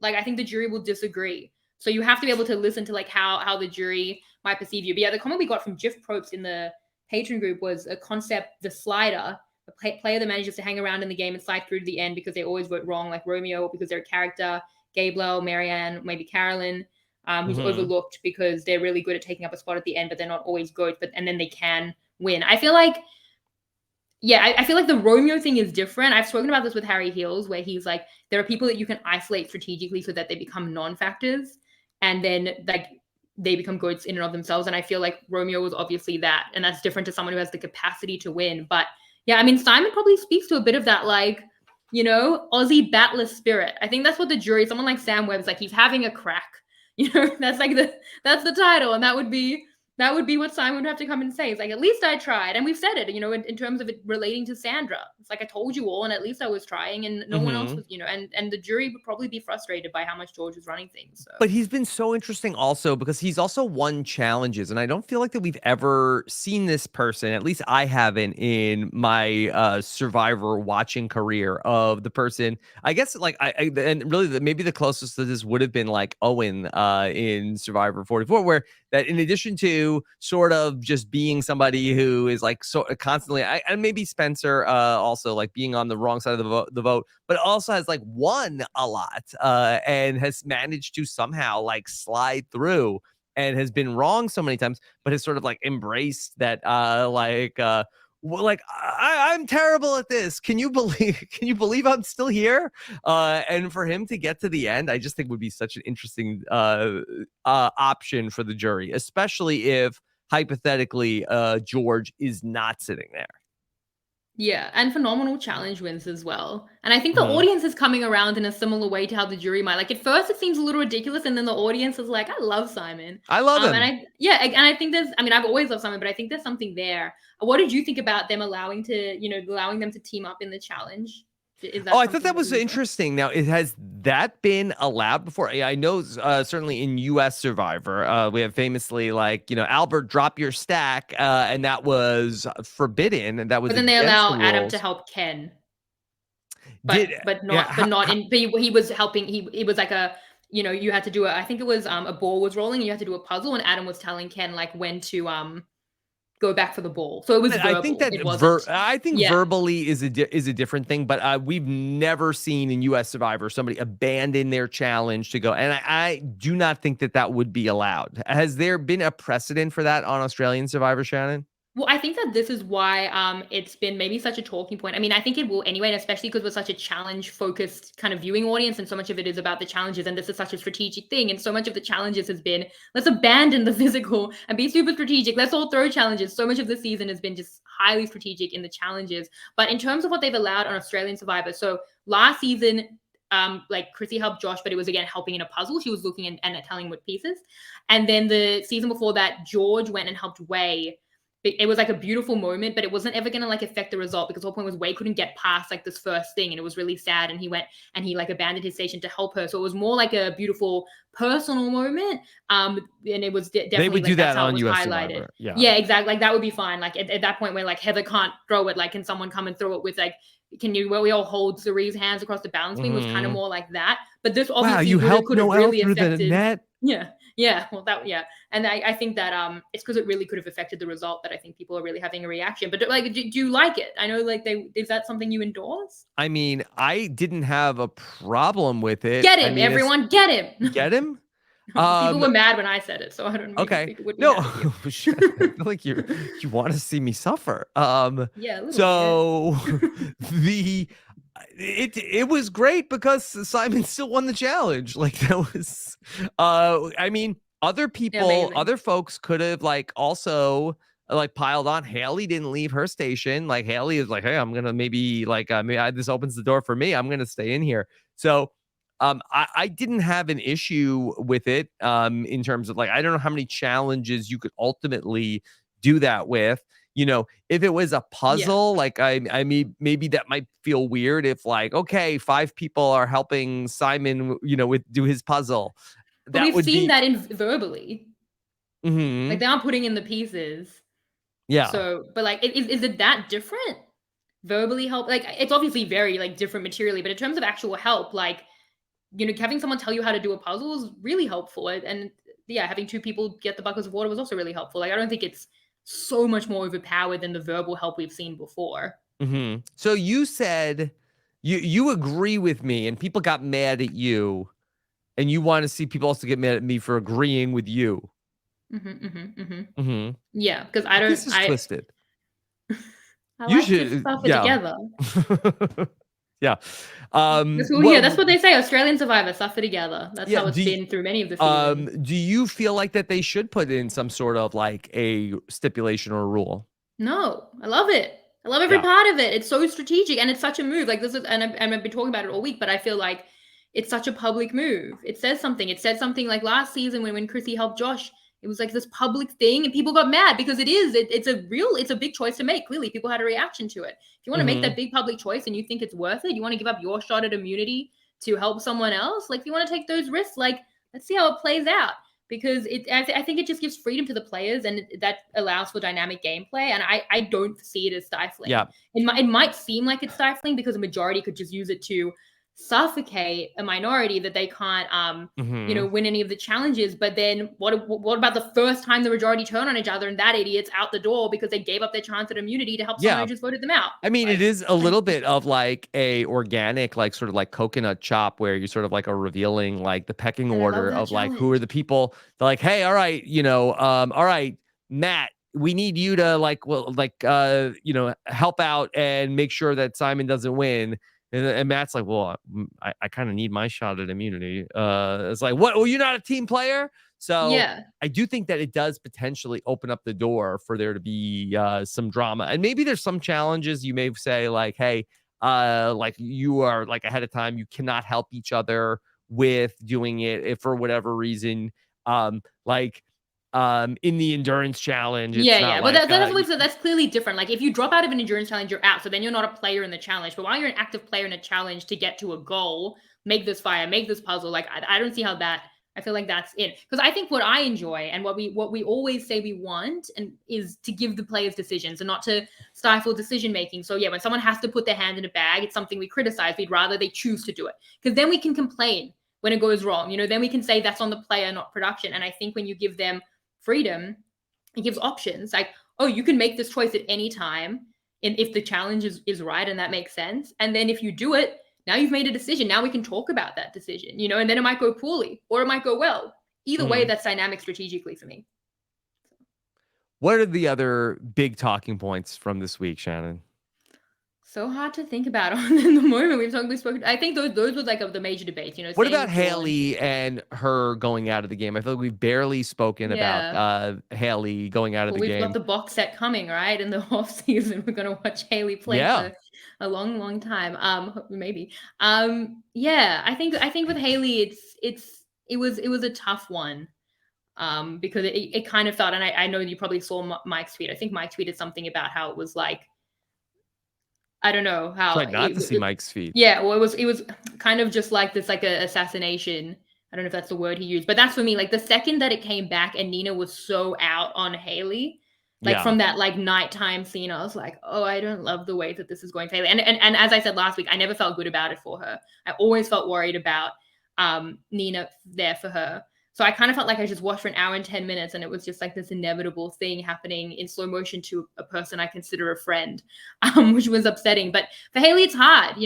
like, I think the jury will disagree. So you have to be able to listen to like how the jury might perceive you. But yeah, the comment we got from Jif Probst in the patron group was a concept, the slider, a player that manages to hang around in the game and slide through to the end because they always vote wrong, like Romeo, or because they're a character, Gabriel, Marianne, maybe Carolyn, who's overlooked because they're really good at taking up a spot at the end, but they're not always good. And then they can win. I feel like, I feel like the Romeo thing is different. I've spoken about this with Harry Hills, where he's like, there are people that you can isolate strategically so that they become non-factors, and then like they become goods in and of themselves. And I feel like Romeo was obviously that, and that's different to someone who has the capacity to win. But yeah, I mean, Simon probably speaks to a bit of that, like, Aussie battler spirit. I think that's what the jury, someone like Sam Webb's like, he's having a crack. That's like that's the title, and that would be what Simon would have to come and say. It's like, at least I tried. And we've said it, in terms of it relating to Sandra. It's like, I told you all, and at least I was trying, and no one else was, and the jury would probably be frustrated by how much George was running things. So. But he's been so interesting also because he's also won challenges. And I don't feel like that we've ever seen this person, at least I haven't in my Survivor watching career, of the person, I guess, like, and really maybe the closest to this would have been like Owen in Survivor 44, where that in addition to into sort of just being somebody who is like so constantly, and maybe Spencer also like being on the wrong side of the vote, but also has like won a lot and has managed to somehow like slide through and has been wrong so many times, but has sort of like embraced that I'm terrible at this. Can you believe I'm still here? And for him to get to the end, I just think would be such an interesting option for the jury, especially if hypothetically George is not sitting there. Yeah, and phenomenal challenge wins as well. And I think the audience is coming around in a similar way to how the jury might. Like at first it seems a little ridiculous, and then the audience is like, I love Simon. I love him. And I think I've always loved Simon, but I think there's something there. What did you think about them allowing them to team up in the challenge? I thought that was interesting. Now, has that been allowed before? I know certainly in U.S. Survivor, we have famously Albert, drop your stack, and that was forbidden, and that was. But then they allow Adam to help Ken. But he was helping. It was like you had to do I think it was a ball was rolling, and you had to do a puzzle, and Adam was telling Ken like when to go back for the ball. So it was verbal. I think that verbally is a different thing, but we've never seen in US Survivor somebody abandon their challenge to go, and I do not think that would be allowed. Has there been a precedent for that on Australian Survivor, Shannon? Well, I think that this is why it's been maybe such a talking point. I mean, I think it will anyway, and especially because we're such a challenge-focused kind of viewing audience, and so much of it is about the challenges, and this is such a strategic thing, and so much of the challenges has been, let's abandon the physical and be super strategic. Let's all throw challenges. So much of the season has been just highly strategic in the challenges. But in terms of what they've allowed on Australian Survivor, so last season, Chrissy helped Josh, but it was again helping in a puzzle. She was looking and telling with pieces. And then the season before that, George went and helped Wei. It was like a beautiful moment, but it wasn't ever going to like affect the result, because the whole point was Wei couldn't get past like this first thing, and it was really sad, and he went and he like abandoned his station to help her. So it was more like a beautiful personal moment. And it was definitely they would do that on US highlighted. Survivor. Yeah, exactly. Like that would be fine. Like at that point where like Heather can't throw it, like can someone come and throw it with like, where we all hold Cerie's hands across the balance beam, was kind of more like that. But this obviously could have really affected the net. Yeah. Well, and I think that it's because it really could have affected the result, that I think people are really having a reaction. But like, do you like it? I know like is that something you endorse? I mean, I didn't have a problem with it. Get him, everyone, get him. Get him. People were mad when I said it, so I don't know. Okay. No, I feel like you want to see me suffer. Yeah. So it was great because Simon still won the challenge. Like that was, I mean, other people, other folks could have like also like piled on. Haley didn't leave her station. Like Haley is like, hey, I'm gonna maybe like this opens the door for me. I'm gonna stay in here. So. I didn't have an issue with it in terms of like, I don't know how many challenges you could ultimately do that with. If it was a puzzle, like I mean, maybe that might feel weird if like, okay, 5 people are helping Simon, do his puzzle. But we've seen that in verbally. Mm-hmm. Like they aren't putting in the pieces. Yeah. So, but like, is it that different? Verbally help? Like, it's obviously very like different materially, but in terms of actual help, like, having someone tell you how to do a puzzle is really helpful. And having 2 people get the buckets of water was also really helpful. Like, I don't think it's so much more overpowered than the verbal help we've seen before. Mm-hmm. So you said you agree with me, and people got mad at you, and you want to see people also get mad at me for agreeing with you. Yeah, because I don't. This is twisted. You should suffer together. Yeah. That's what they say. Australian Survivor, suffer together. That's how it's been through many of the seasons. Do you feel like that they should put in some sort of like a stipulation or a rule? No, I love it. I love every part of it. It's so strategic, and it's such a move. Like this is, and I've been talking about it all week, but I feel like it's such a public move. It says something. It said something like last season when Chrissy helped Josh. It was like this public thing, and people got mad because it's a big choice to make. Clearly, people had a reaction to it. If you want to make that big public choice and you think it's worth it, you want to give up your shot at immunity to help someone else. Like, if you want to take those risks, like, let's see how it plays out. Because I think it just gives freedom to the players, and that allows for dynamic gameplay. And I don't see it as stifling. Yeah, it might seem like it's stifling because the majority could just use it to suffocate a minority, that they can't win any of the challenges. But then what about the first time the majority turn on each other and that idiot's out the door because they gave up their chance at immunity to help someone who just voted them out? I mean, it is a little bit of like a organic, like sort of like coconut chop, where you sort of like are revealing like the pecking order of like who are the people that like, hey, all right, all right, Matt, we need you to like, help out and make sure that Simon doesn't win. And Matt's like, well, I kind of need my shot at immunity. It's like, what? Well, you're not a team player. So yeah. I do think that it does potentially open up the door for there to be some drama. And maybe there's some challenges you may say like, hey, like you are like ahead of time, you cannot help each other with doing it if for whatever reason. In the endurance challenge, it's not but like that's clearly different. Like if you drop out of an endurance challenge, you're out. So then you're not a player in the challenge. But while you're an active player in a challenge to get to a goal, make this fire, make this puzzle. Like I don't see how that. I feel like that's it. Because I think what I enjoy and what we always say we want and is to give the players decisions and not to stifle decision making. So yeah, when someone has to put their hand in a bag, it's something we criticize. We'd rather they choose to do it, because then we can complain when it goes wrong. Then we can say that's on the player, not production. And I think when you give them freedom, it gives options like, oh, you can make this choice at any time, and if the challenge is right and that makes sense, and then if you do it, now you've made a decision, now we can talk about that decision, and then it might go poorly or it might go well. Either way, that's dynamic strategically for me. What are the other big talking points from this week, Shannon? So hard to think about in the moment. We've spoken. I think those were like the major debates. What about Haley and her going out of the game? I feel like we've barely spoken about Haley going out of the game. We've got the box set coming, right? In the off season, we're gonna watch Haley play for a long, long time. Maybe. I think with Haley, it was a tough one. Because it kind of felt, and I know you probably saw Mike's tweet. I think Mike tweeted something about how it was like, I don't know how. Tried not to see Mike's feed. Yeah, well, it was kind of just like this, like a assassination. I don't know if that's the word he used, but that's for me. Like the second that it came back and Nina was so out on Haley, like from that like nighttime scene, I was like, oh, I don't love the way that this is going for Haley. And as I said last week, I never felt good about it for her. I always felt worried about Nina there for her. So I kind of felt like I just watched for an hour and 10 minutes, and it was just like this inevitable thing happening in slow motion to a person I consider a friend, which was upsetting. But for Haley, it's hard,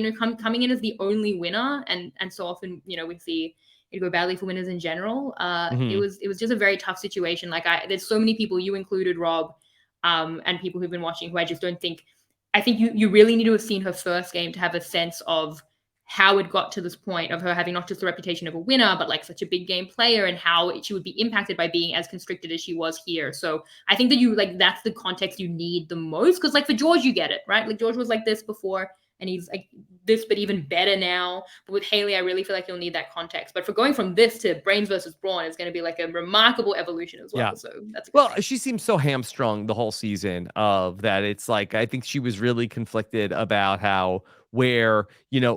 coming in as the only winner, and so often, we see it go badly for winners in general. It was just a very tough situation. Like there's so many people, you included, Rob, and people who've been watching, who I just don't think. I think you really need to have seen her first game to have a sense of how it got to this point of her having not just the reputation of a winner, but like such a big game player, and how she would be impacted by being as constricted as she was here. So I think that that's the context you need the most. Cause like for George, you get it, right? Like George was like this before, and he's like this, but even better now. But with Haley, I really feel like you'll need that context. But for going from this to Brains versus Brawn is going to be like a remarkable evolution as well. Yeah. So that's a good thing. She seems so hamstrung the whole season of that. It's like, I think she was really conflicted about how, where,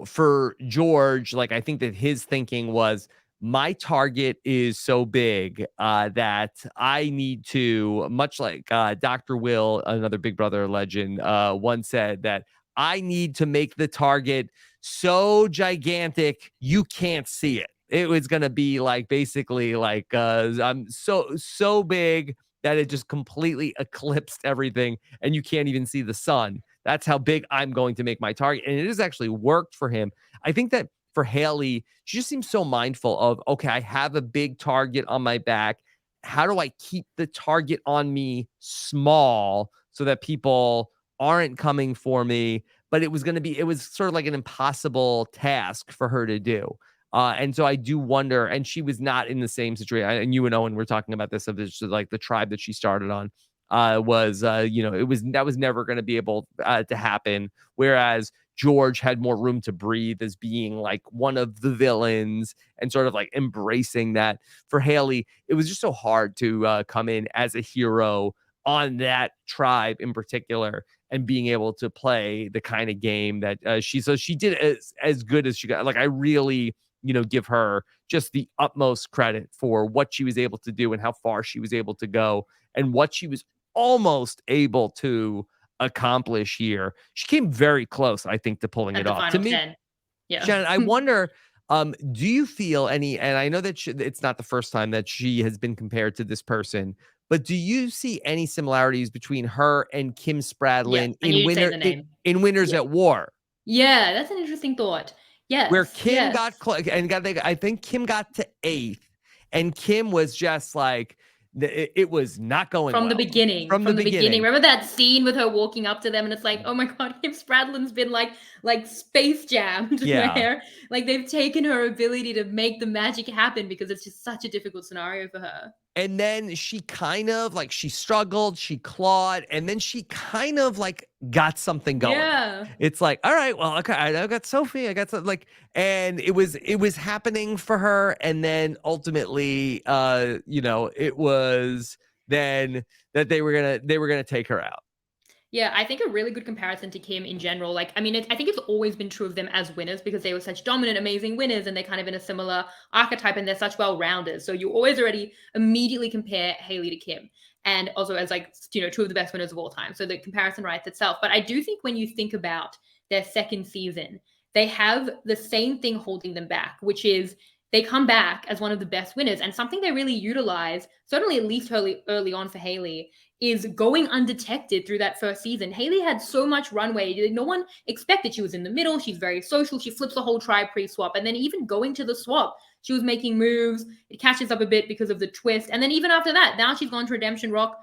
for George, like I think that his thinking was, my target is so big that I need to, much like Dr. Will, another Big Brother legend, once said that I need to make the target so gigantic you can't see it. It was going to be like basically like I'm so big that it just completely eclipsed everything and you can't even see the sun. That's how big I'm going to make my target. And it has actually worked for him. I think that for Haley, she just seems so mindful of, okay, I have a big target on my back. How do I keep the target on me small so that people aren't coming for me? But it was sort of like an impossible task for her to do. And so I do wonder, and she was not in the same situation. And you and Owen were talking about this, of this, like the tribe that she started on that was never going to be able to happen. Whereas George had more room to breathe as being like one of the villains and sort of like embracing that. For Haley, it was just so hard to come in as a hero on that tribe in particular, and being able to play the kind of game that she did as good as she got. Like I really, give her just the utmost credit for what she was able to do and how far she was able to go and what she was almost able to accomplish here. She came very close, I think, to pulling it off. To me, Yeah. Shannon, I wonder, do you feel any, and I know that it's not the first time that she has been compared to this person, but do you see any similarities between her and Kim Yes, Spradlin I knew in you'd say the name. in Winners Yeah. at War? Yeah, that's an interesting thought. Where Yes, Kim yes. got and got, I think Kim got to 8th, and Kim was just like, it was not going From the well beginning, from the from the beginning. beginning. Remember that scene with her walking up to them, and it's like, oh my god, Kim Spradlin's been like space jammed, Yeah. where like they've taken her ability to make the magic happen because it's just such a difficult scenario for her. And then she kind of like, she struggled, she clawed, and then she kind of like got something going. Yeah. It's like, all right, well, okay, I got Sophie, I got some, like, and it was happening for her, and then ultimately, it was then that they were gonna take her out. Yeah, I think a really good comparison to Kim in general. Like, I mean, I think it's always been true of them as winners because they were such dominant, amazing winners, and they're kind of in a similar archetype, and they're such well-rounders. So you always already immediately compare Haley to Kim, and also as like two of the best winners of all time. So the comparison writes itself. But I do think when you think about their second season, they have the same thing holding them back, which is they come back as one of the best winners, and something they really utilize, certainly at least early on for Haley, is going undetected through that first season. Haley had so much runway. No one expected she was in the middle. She's very social. She flips the whole tribe pre-swap. And then even going to the swap, she was making moves. It catches up a bit because of the twist. And then even after that, now she's gone to Redemption Rock.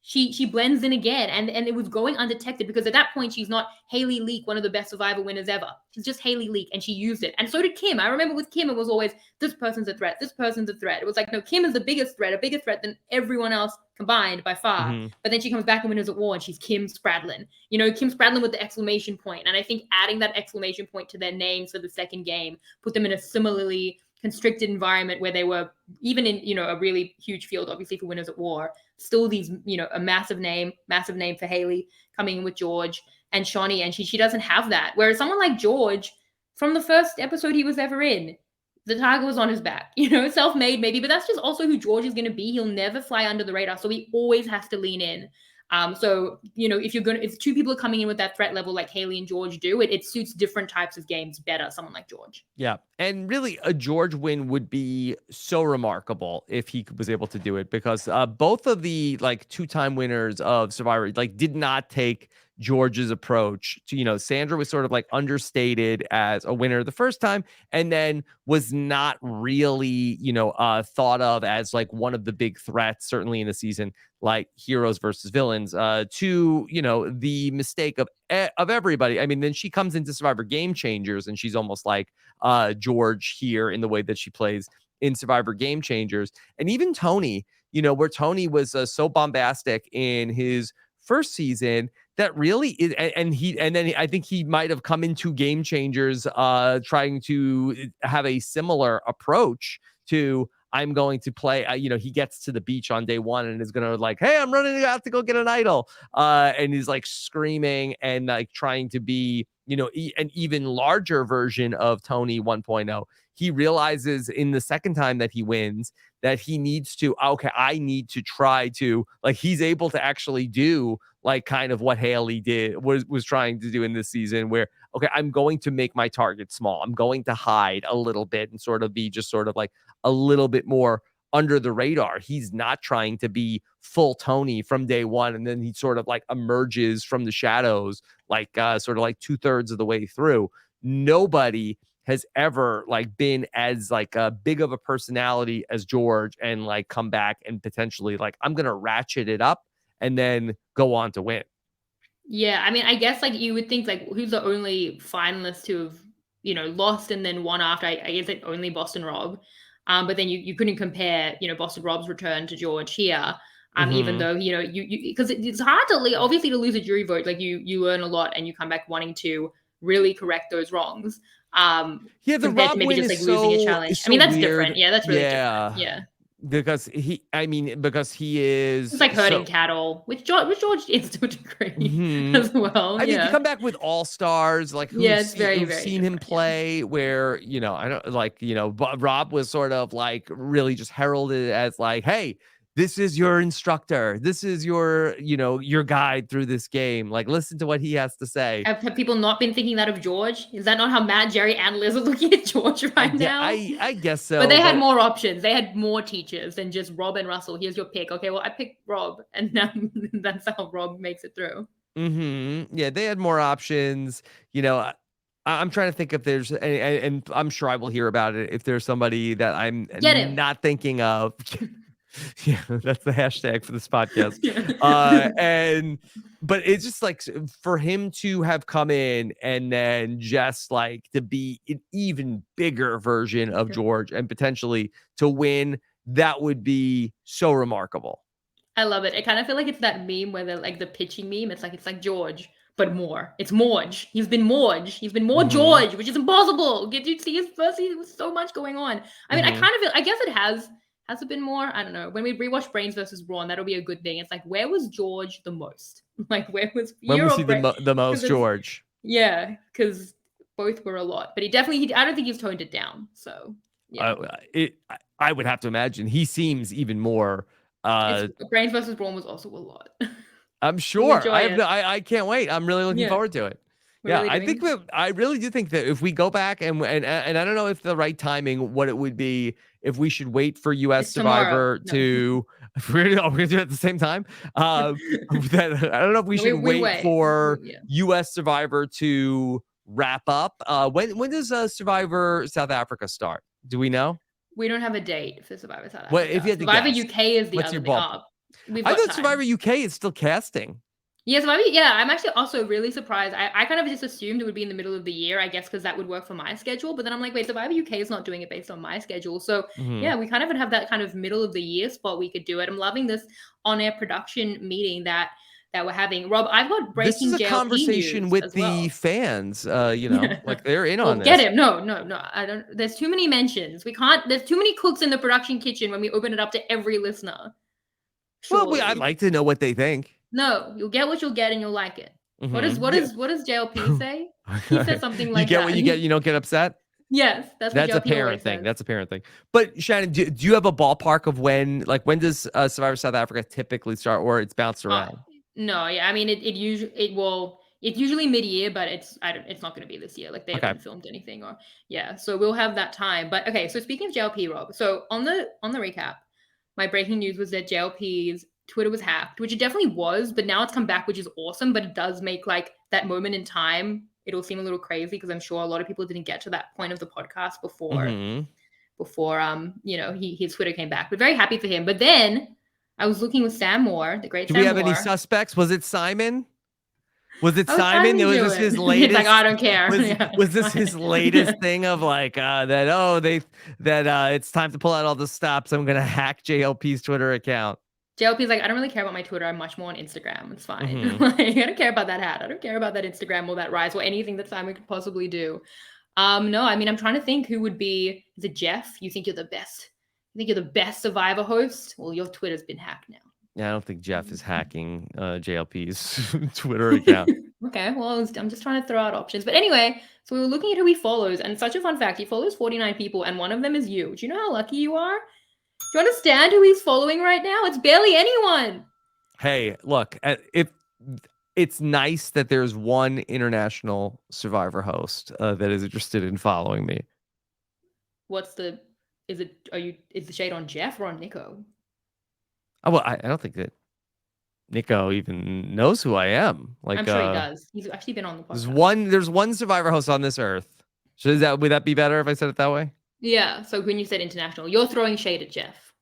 She blends in again, and it was going undetected because at that point she's not Haley Leak, one of the best Survivor winners ever. She's just Haley Leak, and she used it. And so did Kim. I remember with Kim, it was always this person's a threat, this person's a threat. It was like, no, Kim is the biggest threat, a bigger threat than everyone else combined by far. Mm-hmm. But then she comes back in Winners at War, and she's Kim Spradlin. Kim Spradlin with the exclamation point. And I think adding that exclamation point to their names for the second game put them in a similarly constricted environment where they were even in a really huge field, obviously for Winners at War, still these a massive name for Haley coming in with George and Shawnee, and she doesn't have that. Whereas someone like George, from the first episode he was ever in, the tiger was on his back, self-made maybe, but that's just also who George is going to be. He'll never fly under the radar, so he always has to lean in. So if two people are coming in with that threat level like Haley and George do, it suits different types of games better. Someone like George. Yeah, and really, a George win would be so remarkable if he was able to do it, because both of the like 2-time winners of Survivor like did not take George's approach to, Sandra was sort of like understated as a winner the first time, and then was not really, thought of as like one of the big threats, certainly in the season, like heroes versus villains, to, the mistake of everybody. I mean, then she comes into Survivor Game Changers, and she's almost like George here in the way that she plays in Survivor Game Changers. And even Tony, where Tony was so bombastic in his first season, that really is, and then I think he might have come into Game Changers trying to have a similar approach to, I'm going to play, he gets to the beach on day 1 and is going to like, hey, I'm running out to go get an idol. And he's like screaming and like trying to be, an even larger version of Tony 1.0. He realizes in the second time that he wins that he needs to, okay, I need to try to, like, he's able to actually do like kind of what Haley was trying to do in this season, where, okay, I'm going to make my target small. I'm going to hide a little bit and sort of be just sort of like a little bit more under the radar. He's not trying to be full Tony from day 1, and then he sort of like emerges from the shadows, like sort of like 2/3 of the way through. Nobody has ever like been as like big of a personality as George and like come back and potentially like, I'm gonna ratchet it up and then go on to win. Yeah, I mean, I guess like you would think like who's the only finalist to have lost and then won after? I guess like only Boston Rob. But then you couldn't compare Boston Rob's return to George here. Even though you because it's hard to obviously to lose a jury vote, like you learn a lot and you come back wanting to really correct those wrongs. Yeah, the compared Rob to maybe win just is like losing a so challenge. so I mean, that's weird. different. Yeah, that's really different. Yeah. Because he is, it's like herding cattle, which George is to a degree as well. I mean, to come back with all stars, like it's very, who've very seen him play, where I don't like Rob was sort of like really just heralded as like, hey, this is your instructor. This is your, your guide through this game. Like, listen to what he has to say. Have people not been thinking that of George? Is that not how Matt, Jerry, and Liz are looking at George right now? I guess so. But they had more options. They had more teachers than just Rob and Russell. Here's your pick. Okay, well, I picked Rob, and now that's how Rob makes it through. Yeah, they had more options. I'm trying to think if there's, and I'm sure I will hear about it if there's somebody that I'm not thinking of. Yeah, that's the hashtag for this podcast. But it's just like for him to have come in and then just like to be an even bigger version of George and potentially to win, that would be so remarkable. I love it. I kind of feel like it's that meme where they're like the pitching meme. It's like George, but more. It's Morge. He's been Morge. He's been more George, which is impossible. Get you see his first season with so much going on. I mean, I kind of feel, I guess it has it been more? I don't know. When we rewatch Brains versus Brawn, that'll be a good thing. It's like, where was George the most? Like, when was he the most George? Yeah, because both were a lot. But I don't think he's toned it down. So, yeah. I would have to imagine he seems even more. Brains versus Brawn was also a lot. I'm sure. I can't wait. I'm really looking forward to it. I really do think that if we go back and I don't know if the right timing, what it would be if we should wait for US Survivor to, if we're gonna do it at the same time. I don't know if we should wait for US Survivor to wrap up. When does Survivor South Africa start? Do we know? We don't have a date for Survivor South Africa. Well, if you had to Survivor guess, UK is the other thing up. I thought Survivor UK is still casting. Yeah, I'm actually also really surprised. I kind of just assumed it would be in the middle of the year, I guess, because that would work for my schedule. But then I'm like, wait, Survivor UK is not doing it based on my schedule. So yeah, we kind of have that kind of middle of the year spot we could do it. I'm loving this on-air production meeting that we're having. Rob, I've got breaking JLP This is a conversation with the fans, like they're in on this. Get him. No. I don't. There's too many mentions. We can't. There's too many cooks in the production kitchen when we open it up to every listener. Surely. Well, I'd like to know what they think. No, you'll get what you'll get and you'll like it. What does JLP say? He says something like, "You get what you get. You don't get upset." Yes, that's a parent thing. That's a parent thing. But Shannon, do you have a ballpark of when does Survivor South Africa typically start, or it's bounced around? No, yeah, I mean it's usually mid-year, but it's not going to be this year. Like they haven't filmed anything, so we'll have that time. But okay, so speaking of JLP, Rob, so on the recap, my breaking news was that JLP's Twitter was hacked, which it definitely was, but now it's come back, which is awesome. But it does make like that moment in time, it'll seem a little crazy because I'm sure a lot of people didn't get to that point of the podcast before his Twitter came back. But very happy for him. But then I was looking with Sam Moore, the great Sam Moore. Do we have any suspects? Was it Simon? Was it Simon? It was just his latest. It's like, I don't care. Was this his latest thing of like it's time to pull out all the stops? I'm gonna hack JLP's Twitter account. JLP's like, I don't really care about my Twitter. I'm much more on Instagram. It's fine. Like, I don't care about that hat. I don't care about that Instagram or that rise or anything that Simon could possibly do. No, I mean, I'm trying to think who would be. Is it Jeff? You think you're the best? You think you're the best Survivor host? Well, your Twitter's been hacked now. Yeah, I don't think Jeff is hacking JLP's Twitter account. Okay, well, I'm just trying to throw out options. But anyway, so we were looking at who he follows, and such a fun fact, he follows 49 people, and one of them is you. Do you know how lucky you are? Do you understand who he's following right now? It's barely anyone. Hey, look, if it's nice that there's one international Survivor host that is interested in following me. Is the shade on Jeff or on Nico? Oh, well, I don't think that Nico even knows who I am. Like, I'm sure he does. He's actually been on the podcast. There's one Survivor host on this earth. So would that be better if I said it that way? Yeah. So when you said international, you're throwing shade at Jeff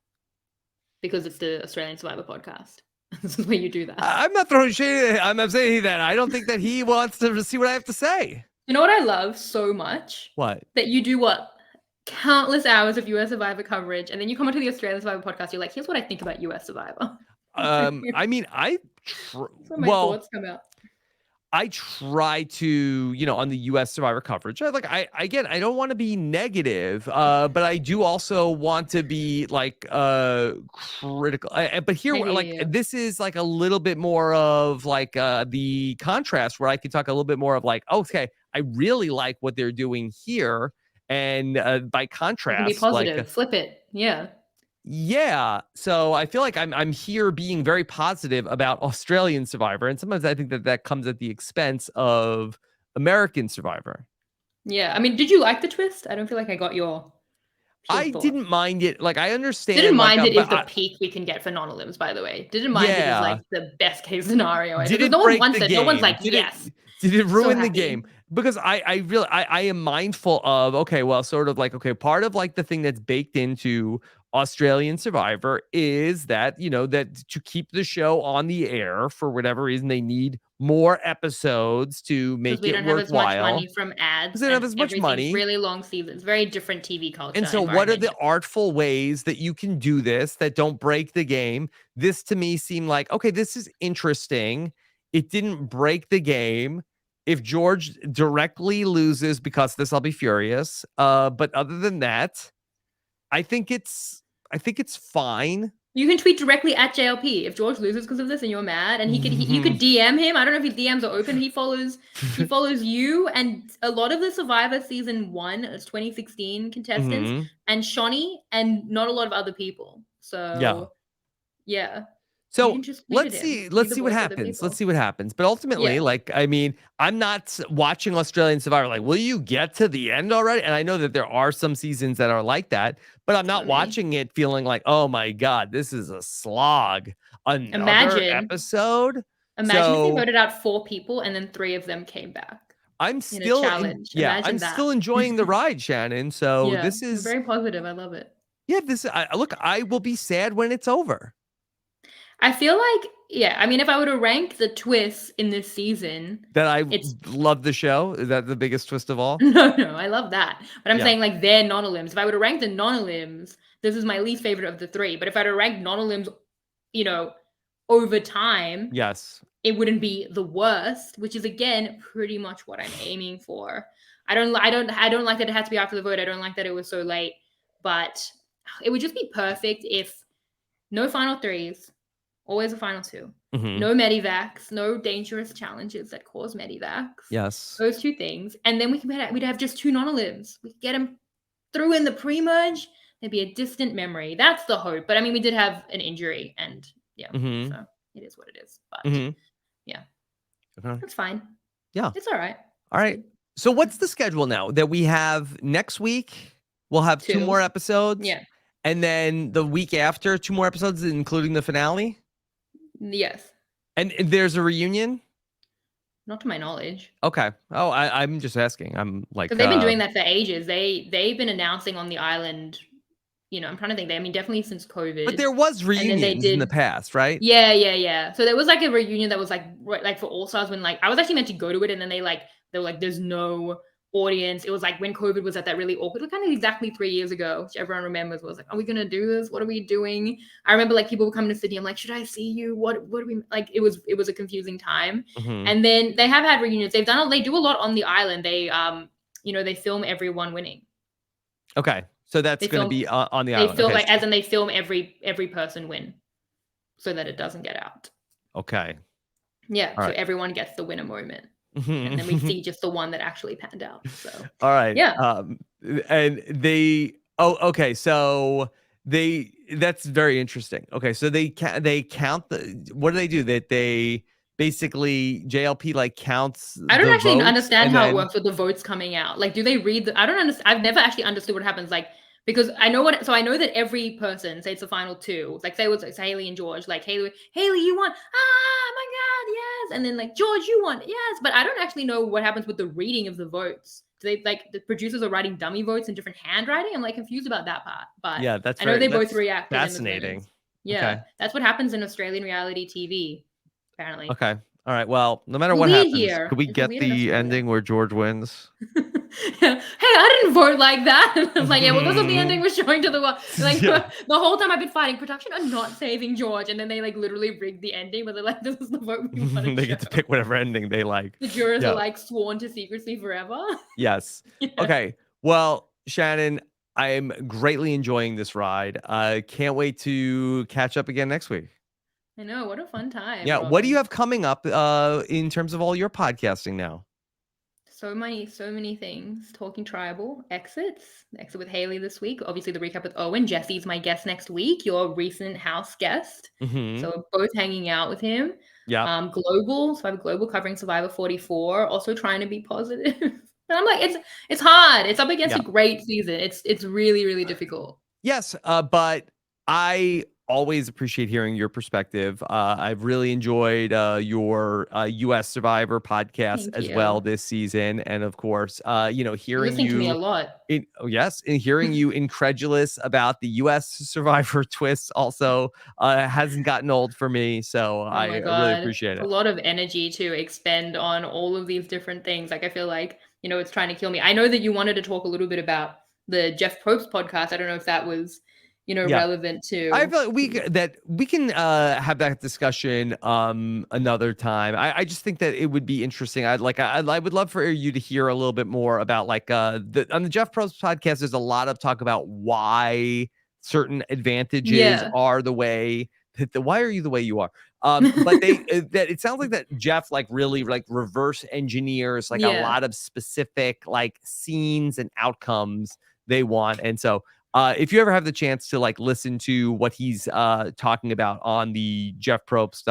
because it's the Australian Survivor podcast. This is where you do that. I'm not throwing shade. I'm saying that I don't think that he wants to see what I have to say. You know what I love so much? What? That you do countless hours of US Survivor coverage, and then you come onto the Australian Survivor podcast. You're like, here's what I think about US Survivor. I mean, thoughts come out. I try to, on the US Survivor coverage. I don't want to be negative, but I do also want to be like critical. But here, this is like a little bit more of like the contrast where I could talk a little bit more of like, okay, I really like what they're doing here. And by contrast, be positive, flip it. Yeah. Yeah. So I feel like I'm here being very positive about Australian Survivor, and sometimes I think that comes at the expense of American Survivor. Yeah, I mean, did you like the twist? I don't feel like I got your I thought. didn't mind it. Like I Didn't understand, like, mind it but is the peak we can get for non-limbs, by the way. Didn't mind it is like yeah. the best case scenario, I think, Did because it no one break wants the it. No one's game? like, yes, Did it so ruin the game? happy. Because I really I am mindful of, okay, well, sort of like, okay, part of like the thing that's baked into Australian Survivor is that, that to keep the show on the air for whatever reason, they need more episodes to Because make we it don't have as much money worthwhile from because ads they don't have and as much everything's money. really long seasons. Very different TV culture And so, what are environment. the artful ways that you can do this that don't break the game? This to me seemed like, okay, this is interesting. It didn't break the game. If George directly loses because of this, I'll be furious. But other than that, I think it's fine. You can tweet directly at JLP if George loses because of this and you're mad, and you could DM him. I don't know if his DMs are open. He follows you and a lot of the Survivor season 1, it's 2016 contestants, Mhm. and Shawnee, and not a lot of other people. Yeah. So yeah, you So can just tweet at let's him. see. Be Let's the see what voice of the happens. Let's people. see what happens. But ultimately, Yeah, like, I mean, I'm not watching Australian Survivor. Like, will you get to the end already? And I know that there are some seasons that are like that, but I'm so not many. watching it feeling like, oh my God, this is a slog. Another Imagine, episode. imagine if they So voted out 4 people and then 3 of them came back I'm in a still in, challenge. yeah, Imagine I'm that. still enjoying the ride, Shannon. So Yeah, this you're is, very positive. I love it. yeah, look, I will be sad when it's over. I feel like, yeah, I mean, if I were to rank the twists in this season, That I it's love the show. Is that the biggest twist of all? no, I love that. But I'm Yeah. saying like their non-limbs. If I were to rank the non-limbs, this is my least favorite of the 3. But if I were to rank non-limbs, you know, over time, Yes. it wouldn't be the worst, which is again pretty much what I'm aiming for. I don't like that it had to be after the vote. I don't like that it was so late, but it would just be perfect if no final threes, always a final 2. Mhm. No medivacs, no dangerous challenges that cause medivacs. Yes. Those 2 things, and then we'd have just 2 non-limbs. We could get them through in the pre-merge. There'd be a distant memory. That's the hope. But I mean, we did have an injury, and yeah, Mhm. so it is what it is. But Mhm. yeah, Okay. that's fine. Yeah. It's all right. All It's right. good. So what's the schedule now that we have next week? We'll have 2 more 2. episodes, Yeah. and then the week after 2 more episodes, including the finale. Yes. And there's a reunion. Not to my knowledge. Okay. Oh, I'm just asking. I'm like, Because they've been doing that for ages. They've been announcing on the island. I'm trying to think. I mean, definitely since but COVID, there was and then they reunions in the did. past, right? Yeah, yeah, yeah. So there was like a reunion that was like like for All Stars when like I was actually meant to go to it, and then they were like there's no audience. It was like when COVID was at that really awkward, kind of exactly 3 years ago, which everyone remembers. Was like, are we gonna do this? What are we doing? I remember like people would come to Sydney. I'm like, should I see you? What do we like? It was a confusing time. Mhm. And then they have had reunions. They do a lot on the island. They film everyone winning. Okay. So that's They going to film be on the they island. film Okay. like as in they film every person win so that it doesn't get out. Okay. Yeah, All so right. everyone gets the winner moment. And then we see just the one that actually panned out. So All right. yeah. And okay. So that's very interesting. Okay. So they count what do they do? That they basically JLP like counts I don't the actually votes understand and how it then, works with the votes coming out. Like, do they read I don't understand. I've never actually understood what happens. Like, because I know that every person, say it's the final 2, like say it's Haley and George, like Haley, you won. Ah, my God, yes. And then like George, you won. Yes. But I don't actually know what happens with the reading of the votes. Do they like the producers are writing dummy votes in different handwriting? I'm like confused about that part. But yeah, I know they both that's react to them as fascinating. winners. Yeah. Okay. That's what happens in Australian reality TV, apparently. Okay. All right. Well, no matter It's what weird happens, could here. we It's get weird in the Australia. ending where George wins? Hey, I didn't vote like that. I was like, yeah, well, this is the ending we're showing to the world. Like Yeah. the whole time I've been fighting, production are not saving George, and then they like literally rigged the ending, but they're like, this is the vote we want to They show. get to pick whatever ending they like. The jurors Yeah. are like sworn to secrecy forever. Yes. Yeah. Okay. Well, Shannon, I'm greatly enjoying this ride. I can't wait to catch up again next week. I know, what a fun time. Yeah. What do you Robin. have coming up in terms of all your podcasting now? so many things. Talking tribal exits, the exit with Haley this week. Obviously, the recap with Owen. Jesse's my guest next week. Your recent house guest. Mm-hmm. So we're both hanging out with him. Yeah. Global. So I have Global covering Survivor 44. Also trying to be positive. But I'm like, it's hard. It's up against Yeah. a great season. It's really, really difficult. Yes, but I always appreciate hearing your perspective. I've really enjoyed your U.S. Survivor podcast Thank as well you. this season, and of course, You're hearing listening to me a you. lot. Yes, and hearing you incredulous about the U.S. Survivor twists also hasn't gotten old for me. So Oh I my really God. appreciate It's a it. lot of energy to expend on all of these different things. Like, I feel like, it's trying to kill me. I know that you wanted to talk a little bit about the Jeff Probst podcast. I don't know if that was, Yeah. relevant I to. feel like we can have that discussion another time. I just think that it would be interesting. I would love for you to hear a little bit more about on the Jeff Probst podcast. There's a lot of talk about why certain advantages Yeah. are the way why are you the way you are. But they that it sounds like that Jeff like really like reverse engineers like a Yeah. lot of specific like scenes and outcomes they want, and so if you ever have the chance to like listen to what he's talking about on the Jeff Probst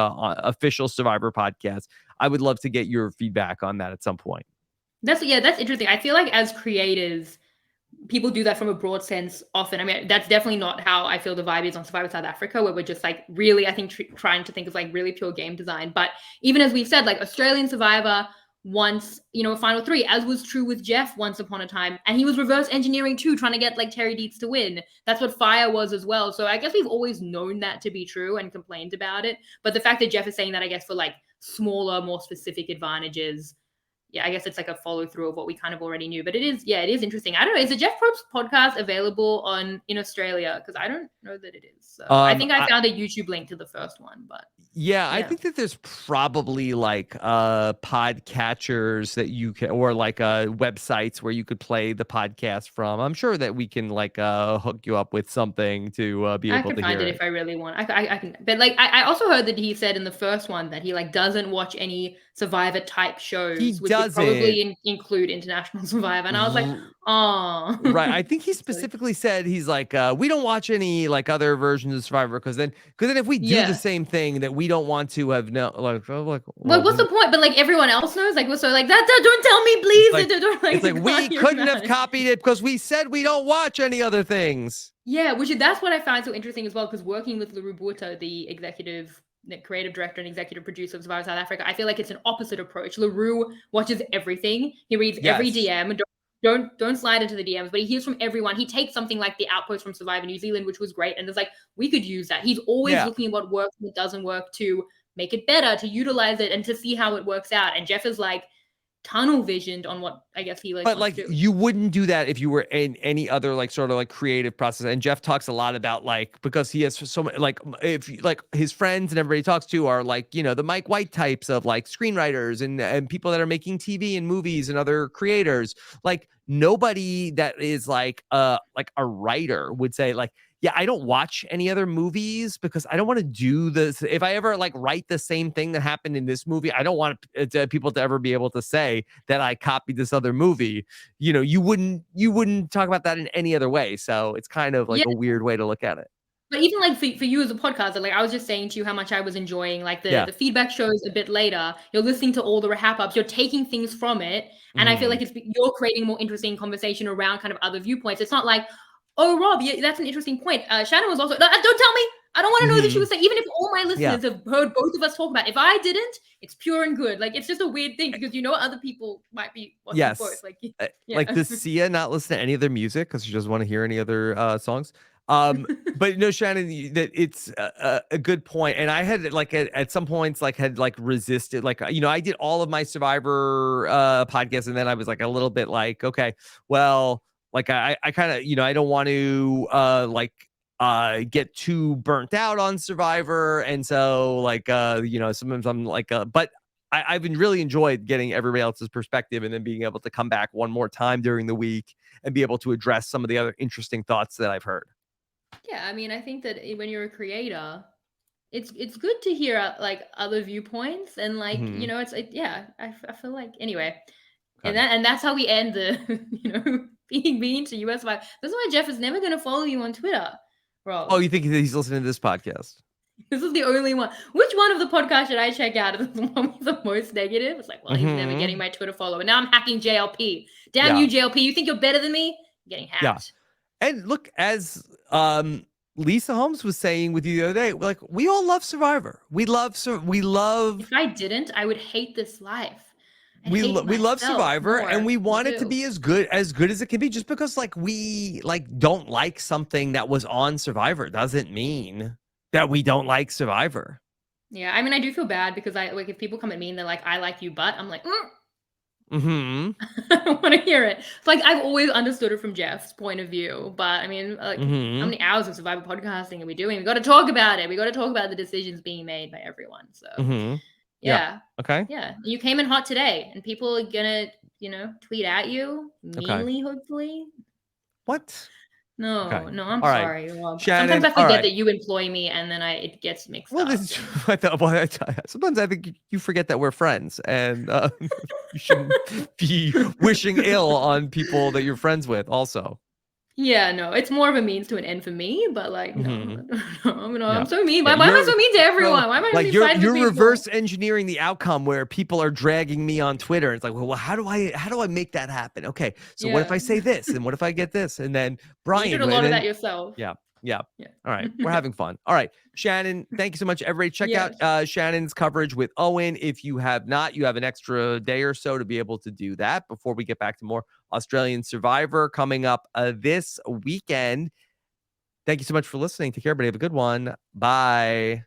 official Survivor podcast, I would love to get your feedback on that at some point. That's interesting. I feel like as creators, people do that from a broad sense often. I mean, that's definitely not how I feel the vibe is on Survivor South Africa, where we're just like really, I think, trying to think of like really pure game design. But even as we've said, like Australian Survivor wants, a final three, as was true with Jeff once upon a time. And he was reverse engineering too, trying to get like Terry Dietz to win. That's what Fire was as well. So I guess we've always known that to be true and complained about it. But the fact that Jeff is saying that, I guess, for like smaller, more specific advantages, yeah, I guess it's like a follow through of what we kind of already knew. But it is interesting. I don't know. Is the Jeff Probst podcast available in Australia? Because I don't know that it is. So I think I found a YouTube link to the first one, but Yeah, I yeah. think that there's probably like podcatchers that you can or like websites where you could play the podcast from. I'm sure that we can like hook you up with something to be I able can to find hear it it. if I really want. I can, but like I also heard that he said in the first one that he like doesn't watch any Survivor type He shows, which would doesn't. probably include International Survivor. And I was like, r- oh, Right. I think he so specifically said he's like, we don't watch any like other versions of Survivor because then if we do the yeah. same thing that we don't want to have no like Well, well what's the point? But like everyone else knows, like, so like that. Don't tell me, it's please. like Don't it's like like we can't hear couldn't have about it. copied it because we said we don't watch any other things. Yeah, that's what I find so interesting as well. Because working with Leroux Burta, the creative director and executive producer of Survivor South Africa, I feel like it's an opposite approach. Leroux watches everything. He reads every Yes. DM. Don't slide into the DMs, but he hears from everyone. He takes something like the outpost from Survivor New Zealand, which was great, and there's like we could use that. He's always Yeah. looking at what works and what doesn't work to make it better, to utilize it, and to see how it works out. And Jeff is like tunnel visioned on what I guess he like But wants like to do. you wouldn't do that if you were in any other like sort of like creative process. And Jeff talks a lot about like because he has so many like if like his friends and everybody he talks to are like the Mike White types of like screenwriters and people that are making TV and movies and other creators. Like nobody that is like a writer would say like yeah, I don't watch any other movies because I don't want to do this. If I ever like write the same thing that happened in this movie, I don't want people to ever be able to say that I copied this other movie. You wouldn't talk about that in any other way. So it's kind of like Yeah. a weird way to look at it. But even like for you as a podcaster, like I was just saying to you how much I was enjoying like Yeah. the feedback shows a bit later. You're listening to all the RHAP ups, you're taking things from it, and I feel Mhm. like you're creating more interesting conversation around kind of other viewpoints. It's not like, oh Rob, yeah, that's an interesting point. Shannon was also, no, don't tell me. I don't want to know that she Mhm. was saying. Even if all my Yeah. listeners have heard both of us talk about it, if I didn't, it's pure and good. Like it's just a weird thing because other people might be watching both. Yes. Like Like, yeah. does Sia not listen to any of their music because she doesn't want to hear any other songs? But no, Shannon, that it's a good point. And I had like at some points like had like resisted, like I did all of my Survivor podcasts, and then I was like a little bit like, okay, well, like I kind of I don't want to get too burnt out on Survivor, and so like sometimes I'm like but I've been really enjoyed getting everybody else's perspective and then being able to come back one more time during the week and be able to address some of the other interesting thoughts that I've heard. Yeah, I mean, I think that when you're a creator, it's good to hear like other viewpoints and like Mhm. it's like yeah, I feel like anyway. And that's how we end the, being mean to US Survivor. That's why Jeff is never going to follow you on Twitter, Rob. Oh, you think he's listening to this podcast? This is the only one. Which one of the podcasts should I check out? Is the one with the most negative? It's like, well, he's never getting my Twitter follow. And now I'm hacking JLP. Damn you, JLP. You think you're better than me? You're getting hacked. Yeah. And look, as Lisa Holmes was saying with you the other day, like, we all love Survivor. We love. If I didn't, I would hate this life. We love Survivor, and we want it to be as good as it can be. Just because we don't like something that was on Survivor doesn't mean that we don't like Survivor. Yeah, I mean, I do feel bad because if people come at me and they're like, "I like you, but," I'm like, I don't want to hear it. It's like, I've always understood it from Jeff's point of view, but I mean, how many hours of Survivor podcasting are we doing? We got to talk about it. We got to talk about the decisions being made by everyone. So, yeah. Okay. Yeah. You came in hot today, and people are gonna, tweet at you meanly, hopefully. What? No, Okay. I'm All sorry, Rob. Shannon, sometimes I forget that you employ me, and then it gets mixed up. Sometimes I think you forget that we're friends, and you shouldn't be wishing ill on people that you're friends with also. Yeah, no, it's more of a means to an end for me, but no, I'm so mean. Why am I so mean to everyone? Why am I you're reverse engineering the outcome where people are dragging me on Twitter. It's like, well, how do I make that happen? Okay, so what if I say this, and what if I get this, and then Brian, you did a lot of that yourself. Yeah. All right. We're having fun. All right. Shannon, thank you so much. Everybody check out Shannon's coverage with Owen. If you have not, you have an extra day or so to be able to do that before we get back to more Australian Survivor coming up this weekend. Thank you so much for listening. Take care, everybody. Have a good one. Bye.